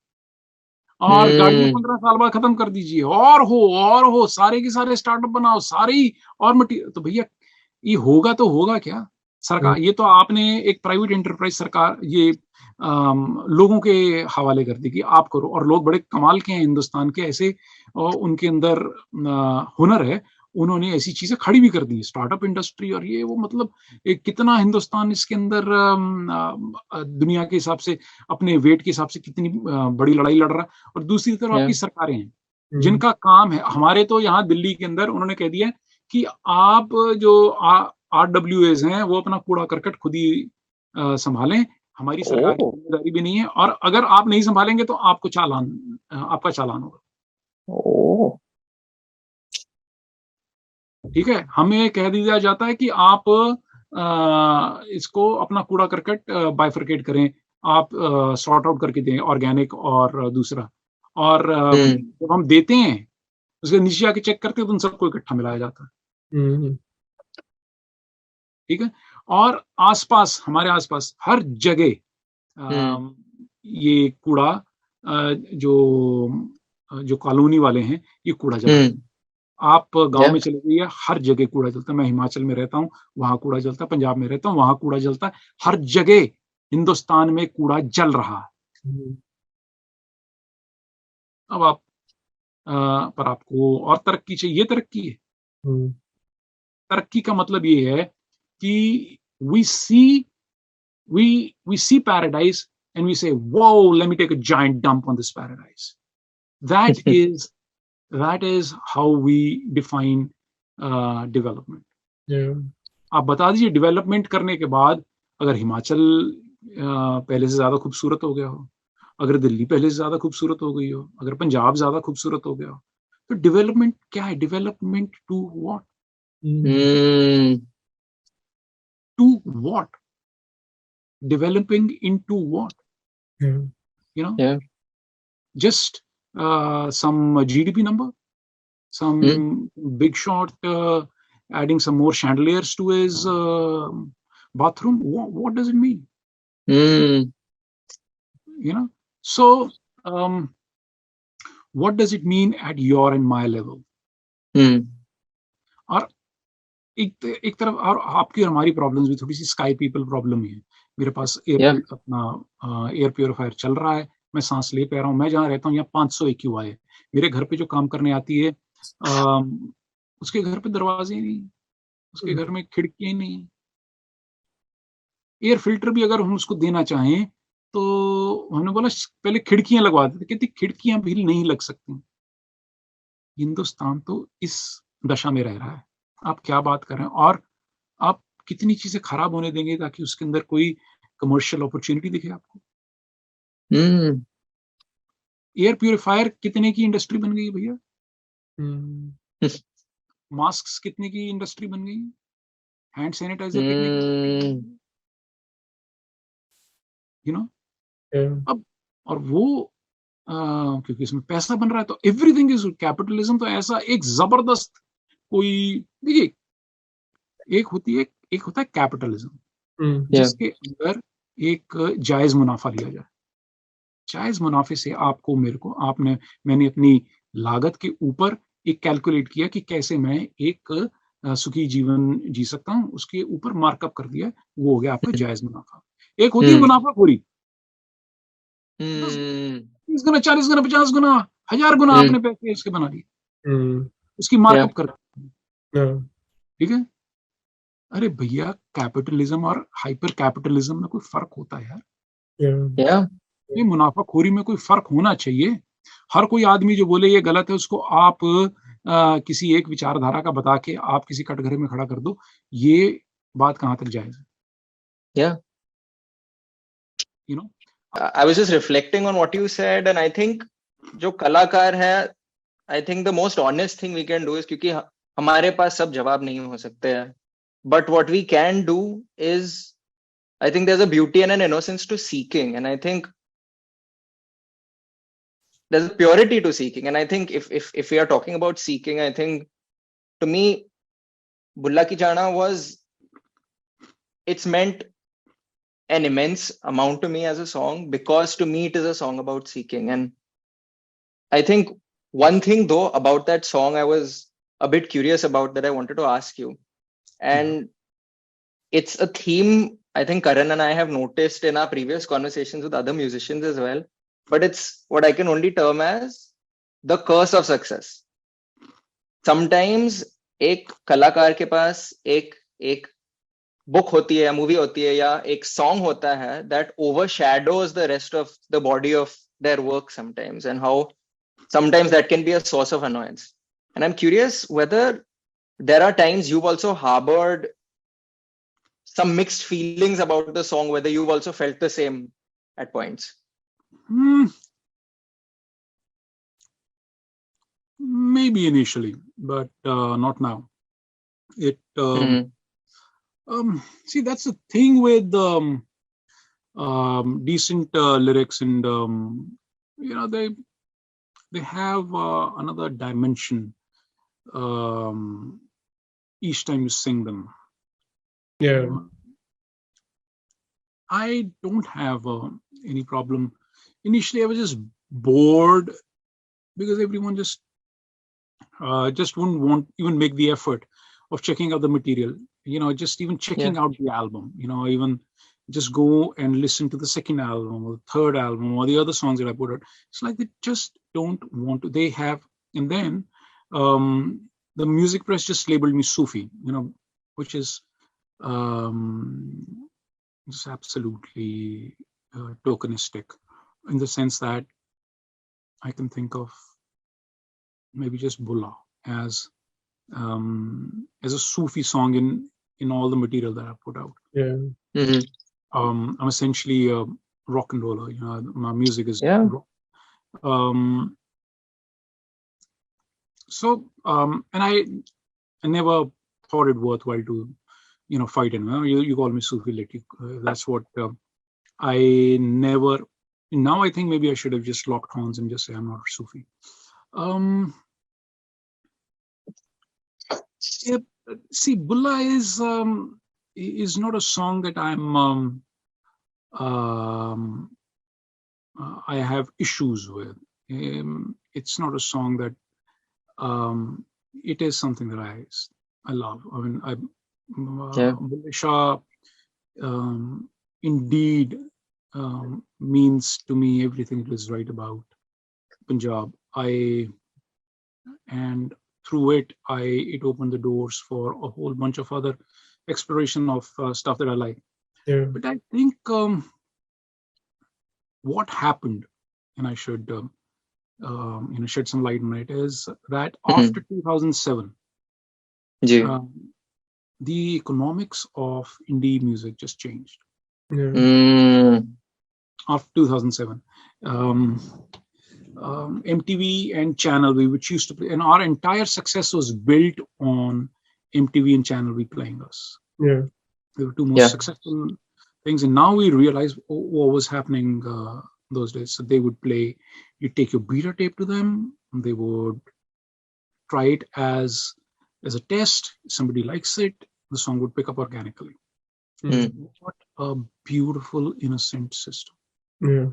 और गाड़ियां 15 साल बाद खत्म कर दीजिए, और हो सारे के सारे स्टार्टअप बनाओ, सारे ही और मटीरियल। तो भैया ये होगा तो होगा क्या? सरकार, ये तो आपने एक प्राइवेट एंटरप्राइज सरकार ये लोगों के हवाले कर दी कि आप करो, और लोग बड़े कमाल के हैं हिंदुस्तान के, ऐसे उनके अंदर हुनर है, उन्होंने ऐसी चीजें खड़ी भी कर दी, स्टार्टअप इंडस्ट्री और ये वो। मतलब कितना हिंदुस्तान इसके अंदर दुनिया के हिसाब से, अपने वेट के हिसाब से कितनी बड़ी लड़ाई लड़ रहा है। और दूसरी तरफ आपकी सरकारें हैं जिनका काम है, हमारे तो यहाँ दिल्ली के अंदर उन्होंने कह दिया कि आप जो RWAs हैं वो अपना कूड़ा करकट खुद ही संभालें, हमारी सरकार की जिम्मेदारी भी नहीं है, और अगर आप नहीं संभालेंगे तो आपका चालान होगा। ठीक है, हमें कह दिया जाता है कि आप इसको अपना कूड़ा करकट बाइफरकेट करें, आप सॉर्ट आउट करके दें, ऑर्गेनिक और दूसरा, और जब हम देते हैं उसके नीचे आके चेक करते हैं तो उन सबको इकट्ठा मिलाया जाता है। ठीक है, और आसपास, हमारे आसपास हर जगह ये कूड़ा जो कॉलोनी वाले हैं ये कूड़ा जलाते हैं। आप गांव में चले जाइए, हर जगह कूड़ा जलता है। मैं हिमाचल में रहता हूँ, वहां कूड़ा जलता है, पंजाब में रहता हूँ, वहां कूड़ा जलता है, हर जगह हिंदुस्तान में कूड़ा जल रहा है। अब आप पर आपको और तरक्की चाहिए, तरक्की है। तरक्की का मतलब ये है कि we see paradise and we say, whoa, let me take a giant dump on this paradise. That is how we define development. आप बता दीजिए, डेवलपमेंट करने के बाद अगर हिमाचल पहले से ज्यादा खूबसूरत हो गया हो, अगर दिल्ली पहले से ज्यादा खूबसूरत हो गई हो, अगर पंजाब ज्यादा खूबसूरत हो गया हो, तो डेवलपमेंट क्या है? Development to what? To what? Developing into what? Yeah. Just some GDP number, some big shot adding some more chandeliers to his bathroom. What does it mean? So what does it mean at your and my level? और एक तरफ और आपकी और हमारी problems भी थोड़ी सी sky people problem ही है. मेरे पास अपना एयर प्योरीफायर चल रहा है, मैं सांस ले पा रहा हूँ. मैं जहाँ रहता हूँ यहाँ 500 AQI है. मेरे घर पे जो काम करने आती है उसके घर पे दरवाजे ही नहीं, उसके घर में खिड़कियां नहीं. एयर फिल्टर भी अगर हम उसको देना चाहें तो हमने बोला पहले खिड़कियां लगवा देते, कहते खिड़कियां भी नहीं लग सकती. हिंदुस्तान तो इस दशा में रह रहा है. आप क्या बात कर रहे हैं? और आप कितनी चीजें खराब होने देंगे ताकि उसके अंदर कोई कमर्शियल अपॉर्चुनिटी दिखे आपको? एयर प्यूरिफायर कितने की इंडस्ट्री बन गई भैया? मास्क कितने की इंडस्ट्री बन गई? हैंड सैनिटाइजर कितने की? अब और वो क्योंकि इसमें पैसा बन रहा है तो एवरीथिंग इज कैपिटलिज्म. तो ऐसा एक जबरदस्त कोई देखिए, एक होता है कैपिटलिज्म जिसके अंदर एक जायज मुनाफा लिया जाए. जायज मुनाफे से आपको मेरे को मैंने अपनी लागत के ऊपर एक कैलकुलेट किया कि कैसे मैं एक सुखी जीवन जी सकता हूँ, उसके ऊपर मार्कअप कर दिया, वो हो गया आपका जायज मुनाफा. एक होती है मुनाफाखोरी, 30 गुना 40 गुना 50 गुना 1000 गुना आपने पैसे उसके बना दिए, उसकी मार्कअप कर. ठीक है, अरे भैया कैपिटलिज्म और हाइपर कैपिटलिज्म में कोई फर्क होता है यार. ये मुनाफाखोरी में कोई फर्क होना चाहिए. हर कोई आदमी जो बोले ये गलत है उसको आप किसी एक विचारधारा का बता के आप किसी कटघरे में खड़ा कर दो. ये बात कहाँ तक जायज है? I was just reflecting on what you said, and I think जो कलाकार है, I think the most honest thing we can do is, क्योंकि हमारे पास सब जवाब नहीं हो सकते हैं, but what we can do is, I think there's a beauty and an innocence to seeking, and I think there's a purity to seeking, and I think if we are talking about seeking, I think to me Bullah Ki Jaana it's meant an immense amount to me as a song, because to me it is a song about seeking. And I think one thing though about that song I was a bit curious about, that I wanted to ask you, and it's a theme I think Karan and I have noticed in our previous conversations with other musicians as well, but it's what I can only term as the curse of success. Sometimes एक कलाकार के पास एक book होती है या movie होती है या एक सॉन्ग होता है that overshadows the rest of the body of their work sometimes, and how sometimes that can be a source of annoyance. And I'm curious whether there are times you've also harbored some mixed feelings about the song, whether you've also felt the same at points. Maybe initially, but not now. See, that's the thing with decent lyrics, and they have another dimension each time you sing them. I don't have any problem. Initially, I was just bored because everyone just wouldn't even make the effort of checking out the material. Just even checking out the album. Even just go and listen to the second album or the third album or the other songs that I put out. It's like they just don't want to. They have, and then the music press just labeled me Sufi. Which is just absolutely tokenistic, in the sense that I can think of maybe just Bullah as a Sufi song in all the material that I put out. I'm essentially a rock and roller. My music is rock. And I never thought it worthwhile to fight. You call me Sufi, that's what I never And now I think maybe I should have just locked horns and just say I'm not a Sufi. Yeah, see, Bullah is not a song that I have issues with. It's not a song that it is something that I love. I mean, Bullah Shah indeed means to me everything it is right about Punjab. And through it, it opened the doors for a whole bunch of other exploration of stuff that I like. Yeah. But I think what happened, and I should shed some light on it, is that after 2007, the economics of indie music just changed. Yeah. After 2007. MTV and Channel V, which used to play, and our entire success was built on MTV and Channel V playing us. Yeah. They were two most successful things, and now we realize what was happening those days. So they would play, you take your beta tape to them, and they would try it as a test. If somebody likes it, the song would pick up organically. What a beautiful, innocent system. Yeah.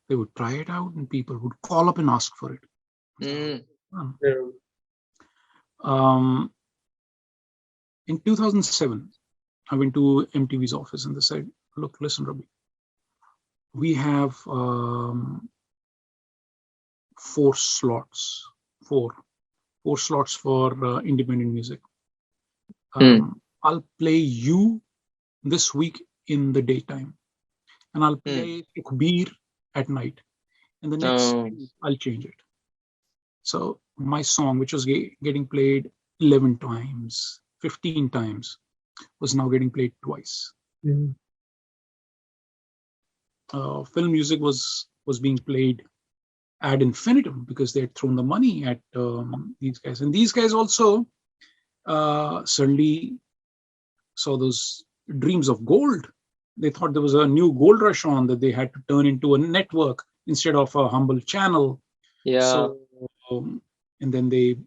They would try it out and people would call up and ask for it. In 2007, I went to MTV's office and they said, look, listen, Rabbi, we have 4 slots for independent music. I'll play you this week in the daytime, and I'll play Ikbir at night, and the next week I'll change it. So my song, which was getting played 11 times, 15 times, was now getting played twice. Film music was being played ad infinitum because they had thrown the money at these guys, and these guys also suddenly saw those dreams of gold. They thought there was a new gold rush on, that they had to turn into a network instead of a humble channel. So, and then they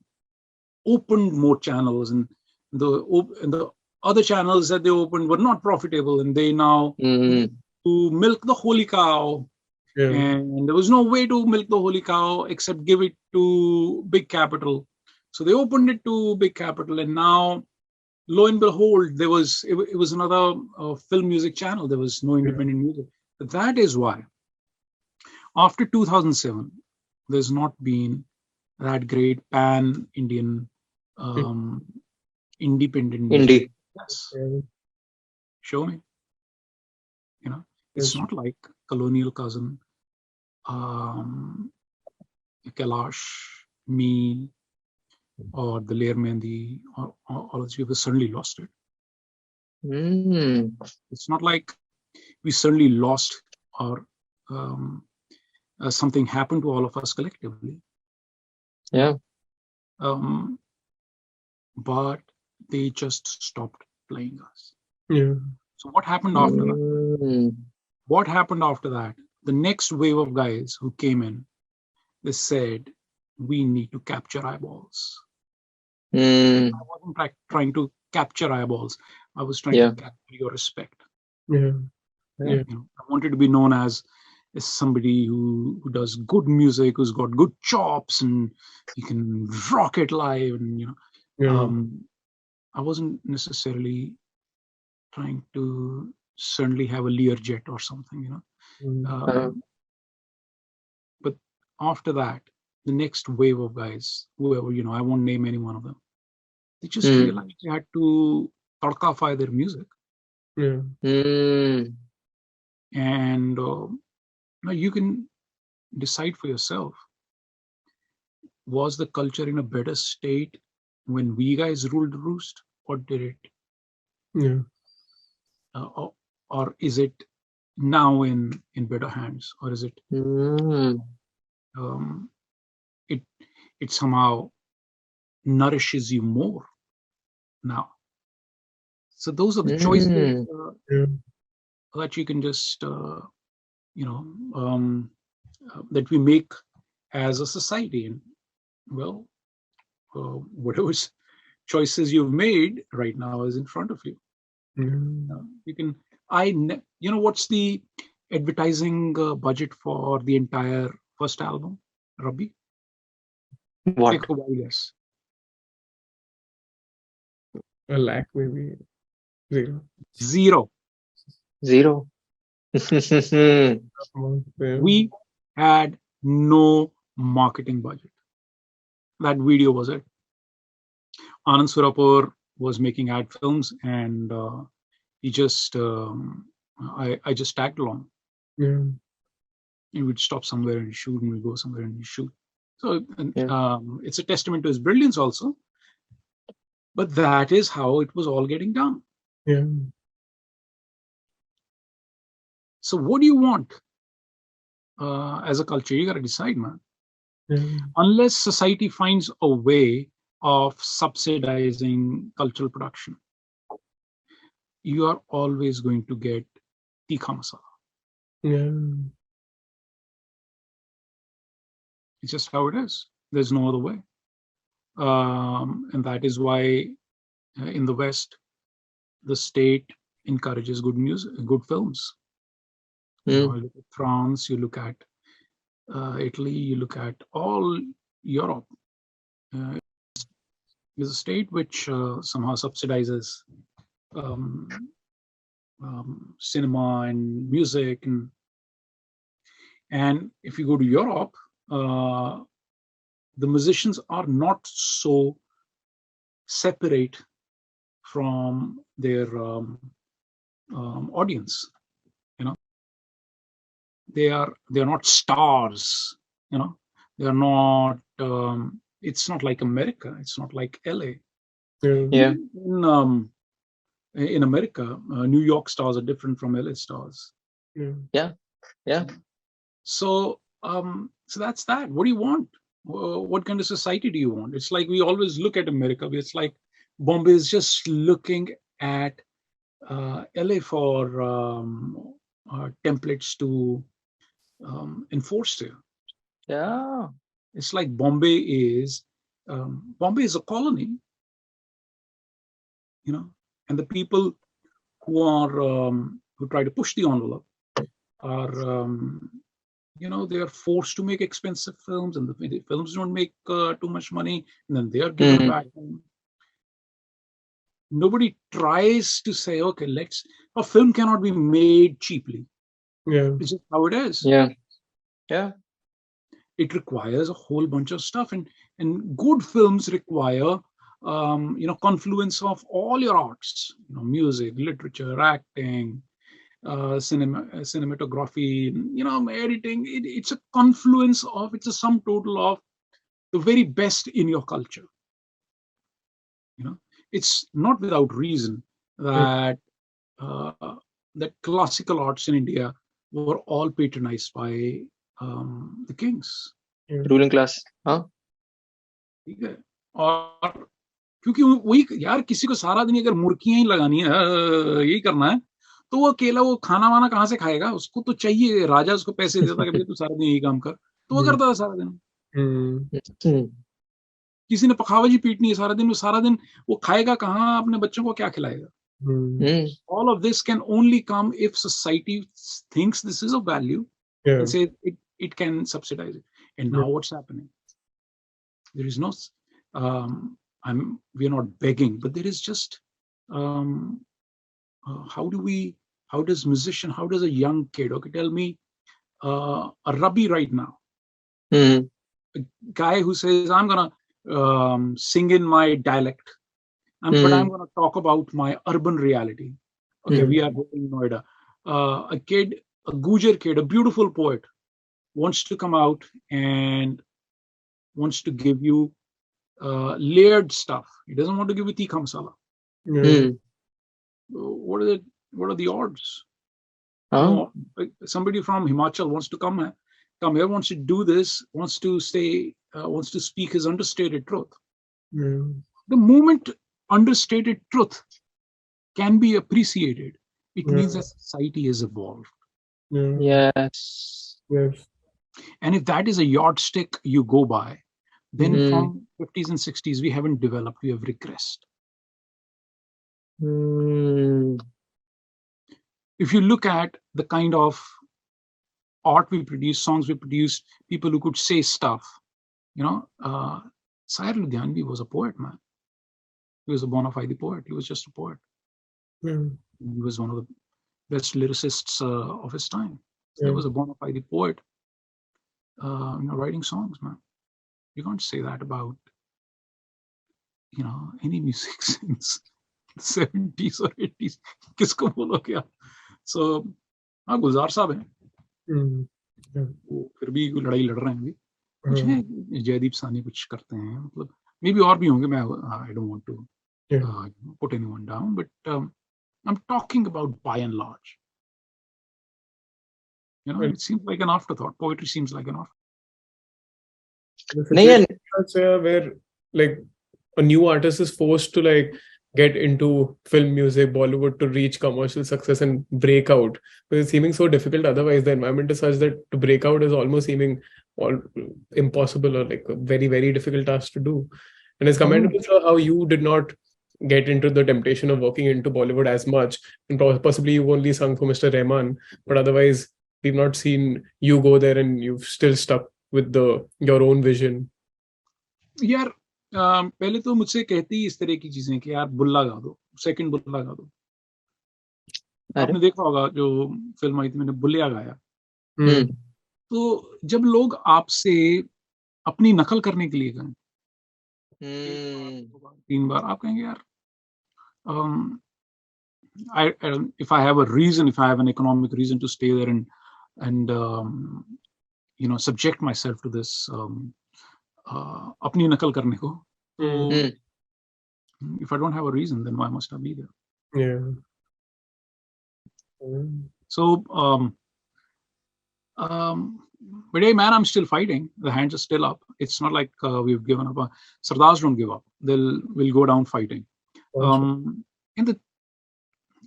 opened more channels, and the other channels that they opened were not profitable, and they now to milk the holy cow. And there was no way to milk the holy cow except give it to big capital. So they opened it to big capital, and now, lo and behold, it was another film music channel. There was no independent music. That is why after 2007, there's not been that great pan-Indian independent music. Yes. Show me. It's not like Colonial Cousin, Kailash, me, or the Lair Mehndi, or all of these people suddenly lost it. It's not like we suddenly lost, or something happened to all of us collectively. But they just stopped playing us. So what happened after that? What happened after that? The next wave of guys who came in, they said, we need to capture eyeballs. I wasn't trying to capture eyeballs. I was trying to capture your respect. I wanted to be known as somebody who does good music, who's got good chops, and he can rock it live. And I wasn't necessarily trying to certainly have a Learjet or something. But after that, the next wave of guys, whoever, I won't name any one of them, they just realized they had to tadkafy their music. And now you can decide for yourself, was the culture in a better state when we guys ruled the roost, or did it? Or is it now in better hands, or is it it somehow nourishes you more now? So those are the choices that you can just, that we make as a society. And well, whatever choices you've made right now is in front of you. You can, what's the advertising budget for the entire first album, Rabbi? What? Take a wild guess. A lakh, maybe. Zero. We had no marketing budget. That video was it. Anand Surapur was making ad films, and he just, I just tagged along. He would stop somewhere and shoot, and we go somewhere and we shoot. So it's a testament to his brilliance also. But that is how it was all getting done. So what do you want as a culture? You got to decide, man. Unless society finds a way of subsidizing cultural production, you are always going to get tikha masala. It's just how it is. There's no other way. And that is why in the West, the state encourages good music, good films. You look at France, you look at Italy, you look at all Europe. Is a state which somehow subsidizes cinema and music. And if you go to Europe, the musicians are not so separate from their audience. They are not stars. They are not. It's not like America. It's not like LA. In America, New York stars are different from LA stars. So that's that. What do you want? What kind of society do you want? It's like we always look at America. It's like Bombay is just looking at LA for templates to enforce there. It's like Bombay is a colony, and the people who are who try to push the envelope are they are forced to make expensive films, and the films don't make too much money, and then they are given back home. Nobody tries to say, okay, a film cannot be made cheaply. It's just how it is. It requires a whole bunch of stuff, and good films require confluence of all your arts, music, literature, acting, cinematography, editing. It's a confluence of, it's a sum total of the very best in your culture. It's not without reason that that classical arts in India were all patronized by the kings, ruling class. ठीक है. और क्योंकि वही यार, किसी को सारा दिन अगर मुर्कियां ही लगानी है, यही करना है, तो वो अकेला वो खाना वाना कहाँ से खाएगा? उसको तो चाहिए, राजा उसको पैसे देता कि तू सारा दिन यही काम कर, तो वो करता था सारा दिन. किसी ने पखावजी पीटनी है सारा दिन, वो खाएगा कहाँ? अपने बच्चों को क्या खिलाएगा? All of this can only come if society thinks this is a value and say it can subsidize it. And now what's happening? There is no, we're not begging, but there is just, how does a young kid, okay, tell me, a Rabbi right now, a guy who says, I'm going to sing in my dialect, but I'm going to talk about my urban reality. Okay, we are in Noida. A Gujar kid, a beautiful poet, wants to come out and wants to give you layered stuff. He doesn't want to give you tikha masala. What are the odds? Somebody from Himachal wants to come here, wants to do this, wants to speak his understated truth. The moment understated truth can be appreciated It means that society has evolved. Yes. Yes. And if that is a yardstick you go by, then Mm. from 50s and 60s, we haven't developed, we have regressed. Mm. If you look at the kind of art we produce, songs we produce, people who could say stuff, Sahir Ludhianvi was a poet, man. He was a bona fide poet. He was just a poet. Mm. He was one of the best lyricists of his time. So there was a bona fide poet, writing songs, man. You can't say that about, any music since the 70s or 80s. किसको बोलोगे आप? So, हाँ, गुलजार साहब हैं. वो फिर भी लड़ाई लड़ रहे हैं अभी. कुछ है, जयदीप सानी कुछ करते हैं, मतलब मे बी और भी होंगे. मैं I don't want to put anyone down, but I'm talking about by and large. It seems like an afterthought. Poetry seems like an afterthought. Where like a new artist is forced to like get into film music, Bollywood, to reach commercial success and break out. But it's seeming so difficult. Otherwise, the environment is such that to break out is almost seeming all impossible or like a very, very difficult task to do. And it's commendable, sir, how you did not get into the temptation of working into Bollywood as much. And possibly you've only sung for Mr. Rahman, but otherwise we've not seen you go there and you've still stuck with your own vision. यार पहले तो मुझसे कहती इस तरह की चीजें कि यार बुल्ला गा दो, सेकंड बुल्ला गा दो. आपने देखा होगा जो फिल्म आई थी, मैंने बुल्लिया गाया. तो जब लोग आपसे अपनी नकल करने के लिए गए 3 बार, आप कहेंगे यार, if I have a reason, if I have an economic reason to stay there and subject myself to this, अपनी नकल करने को, तो if I don't have a reason, then why must I be there? So but hey man, I'm still fighting. The hands are still up. It's not like we've given up. Sardars don't give up. We'll go down fighting. And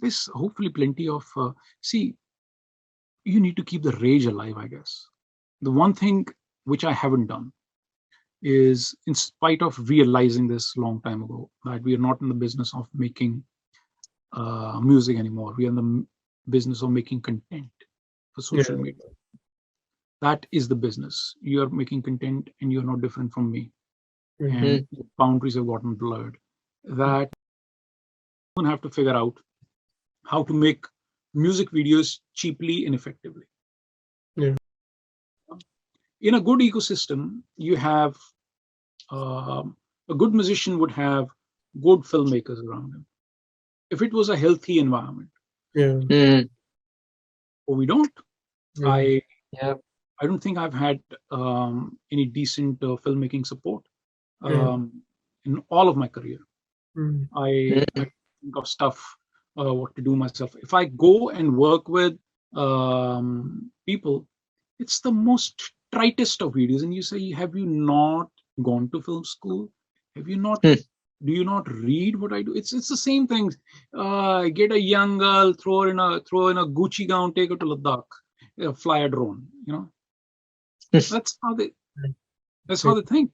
there's hopefully plenty of see, you need to keep the rage alive, I guess. The one thing which I haven't done is, in spite of realizing this long time ago, that we are not in the business of making music anymore. We are in the business of making content for social media. That is the business. You are making content and you're not different from me. And boundaries have gotten blurred. That you have to figure out how to make music videos cheaply and effectively. In a good ecosystem, you have a good musician would have good filmmakers around him. If it was a healthy environment. But we don't. I don't think I've had any decent filmmaking support in all of my career. I think of stuff, what to do myself. If I go and work with people, it's the most tritest of videos. And you say, have you not gone to film school? Have you not? Do you not read what I do? It's the same thing. Get a young girl, throw in a Gucci gown, take her to Ladakh, fly a drone. That's how they think.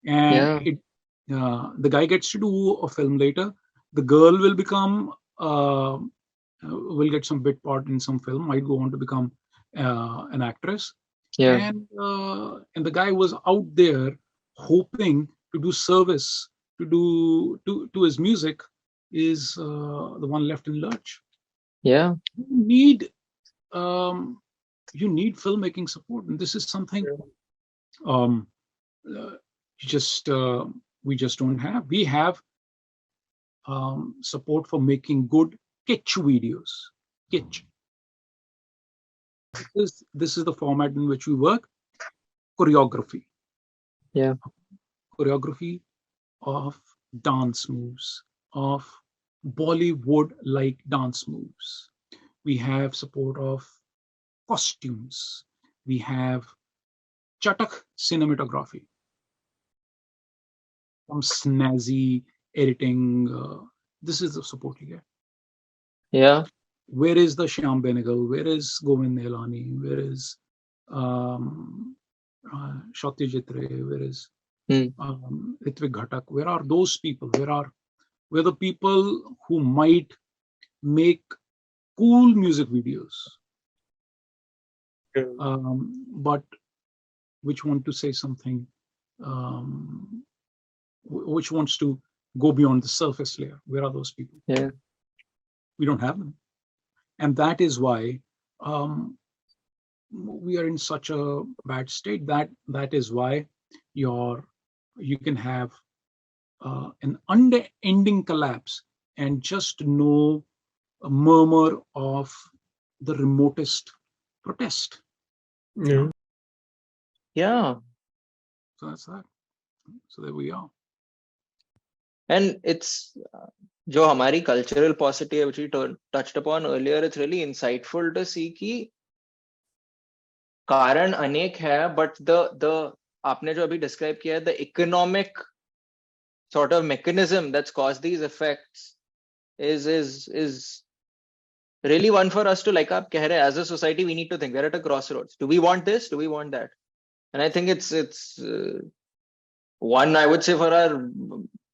And the guy gets to do a film later. The girl will become will get some bit part in some film. Might go on to become an actress. And the guy was out there hoping to do service to his music is the one left in lurch. You need filmmaking support, and this is something we just don't have. We have support for making good kitsch videos. Kitsch. This is the format in which we work. Choreography. Choreography of dance moves, of Bollywood-like dance moves. We have support of costumes. We have chatak cinematography. Some snazzy editing. This is the support you get. Yeah. Where is the Shyam Benegal? Where is Govind Nihalani? Where is Shakti Jitre? Where is Ritvik Ghatak? Where are those people? Where the people who might make cool music videos, but which want to say something, which wants to go beyond the surface layer? Where are those people? Yeah. We don't have them, and that is why we are in such a bad state. That is why you can have an unending collapse and just no murmur of the remotest protest. Yeah. Yeah. So that's that. So there we are. And it's जो हमारी cultural paucity which we touched upon earlier, it's really insightful to see कि कारण अनेक है, but the आपने जो अभी describe किया है, the economic sort of mechanism that's caused these effects is really one for us to, like आप कह रहे, as a society we need to think. We're at a crossroads. Do we want this? Do we want that? And I think it's one, I would say, for our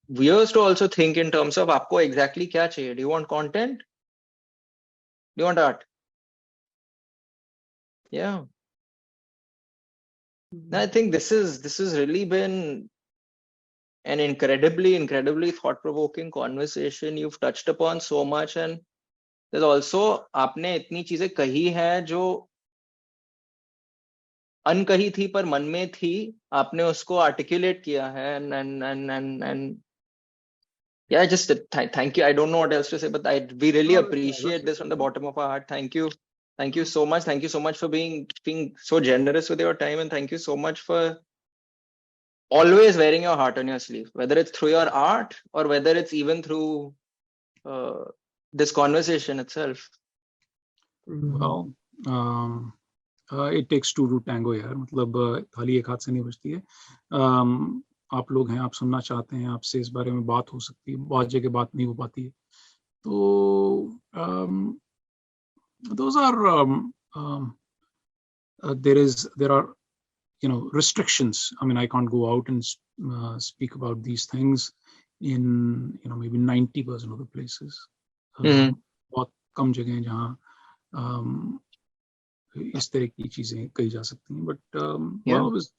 viewers to also think in terms of आपको exactly क्या चाहिए. Do you want content? Do you want art? Yeah. I think this has really been an incredibly thought-provoking conversation. You've touched upon so much, and there's also आपने इतनी चीजें कही हैं जो अनकही थी पर मन में थी, आपने उसको articulate किया है, and yeah, just thank you. I don't know what else to say, but we really appreciate this from the bottom of our heart. Thank you so much. Thank you so much for being so generous with your time, and thank you so much for always wearing your heart on your sleeve, whether it's through your art or whether it's even through this conversation itself. Well, it takes two to tango यार, मतलब थाली एक हाथ से नहीं बजती है. आप लोग हैं, आप सुनना चाहते हैं, आपसे इस बारे में बात हो सकती है, बहुत जगह बात नहीं हो पाती है. तो those are there are restrictions. I mean, I can't go out and speak about these things in maybe 90% of the places. बहुत कम जगह हैं जहाँ इस तरह की चीजें कही जा सकती हैं. But well, it was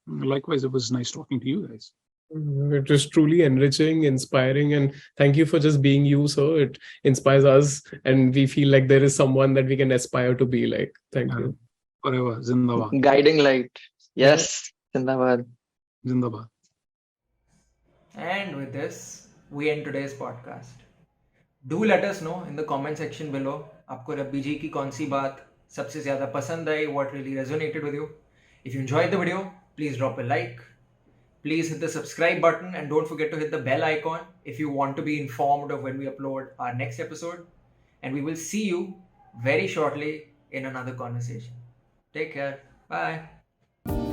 likewise, it was nice talking to you guys. It was truly enriching, inspiring, and thank you for just being you. So it inspires us, and we feel like there is someone that we can aspire to be like. Thank you. Forever, Zindabad. Guiding light. Yes, Zindabad. Zindabad. And with this, we end today's podcast. Do let us know in the comment section below आपको रब्बी जी की कौन सी बात सबसे ज़्यादा पसंद आई, what really resonated with you. If you enjoyed the video, please drop a like. Please hit the subscribe button and don't forget to hit the bell icon if you want to be informed of when we upload our next episode. And we will see you very shortly in another conversation. Take care. Bye.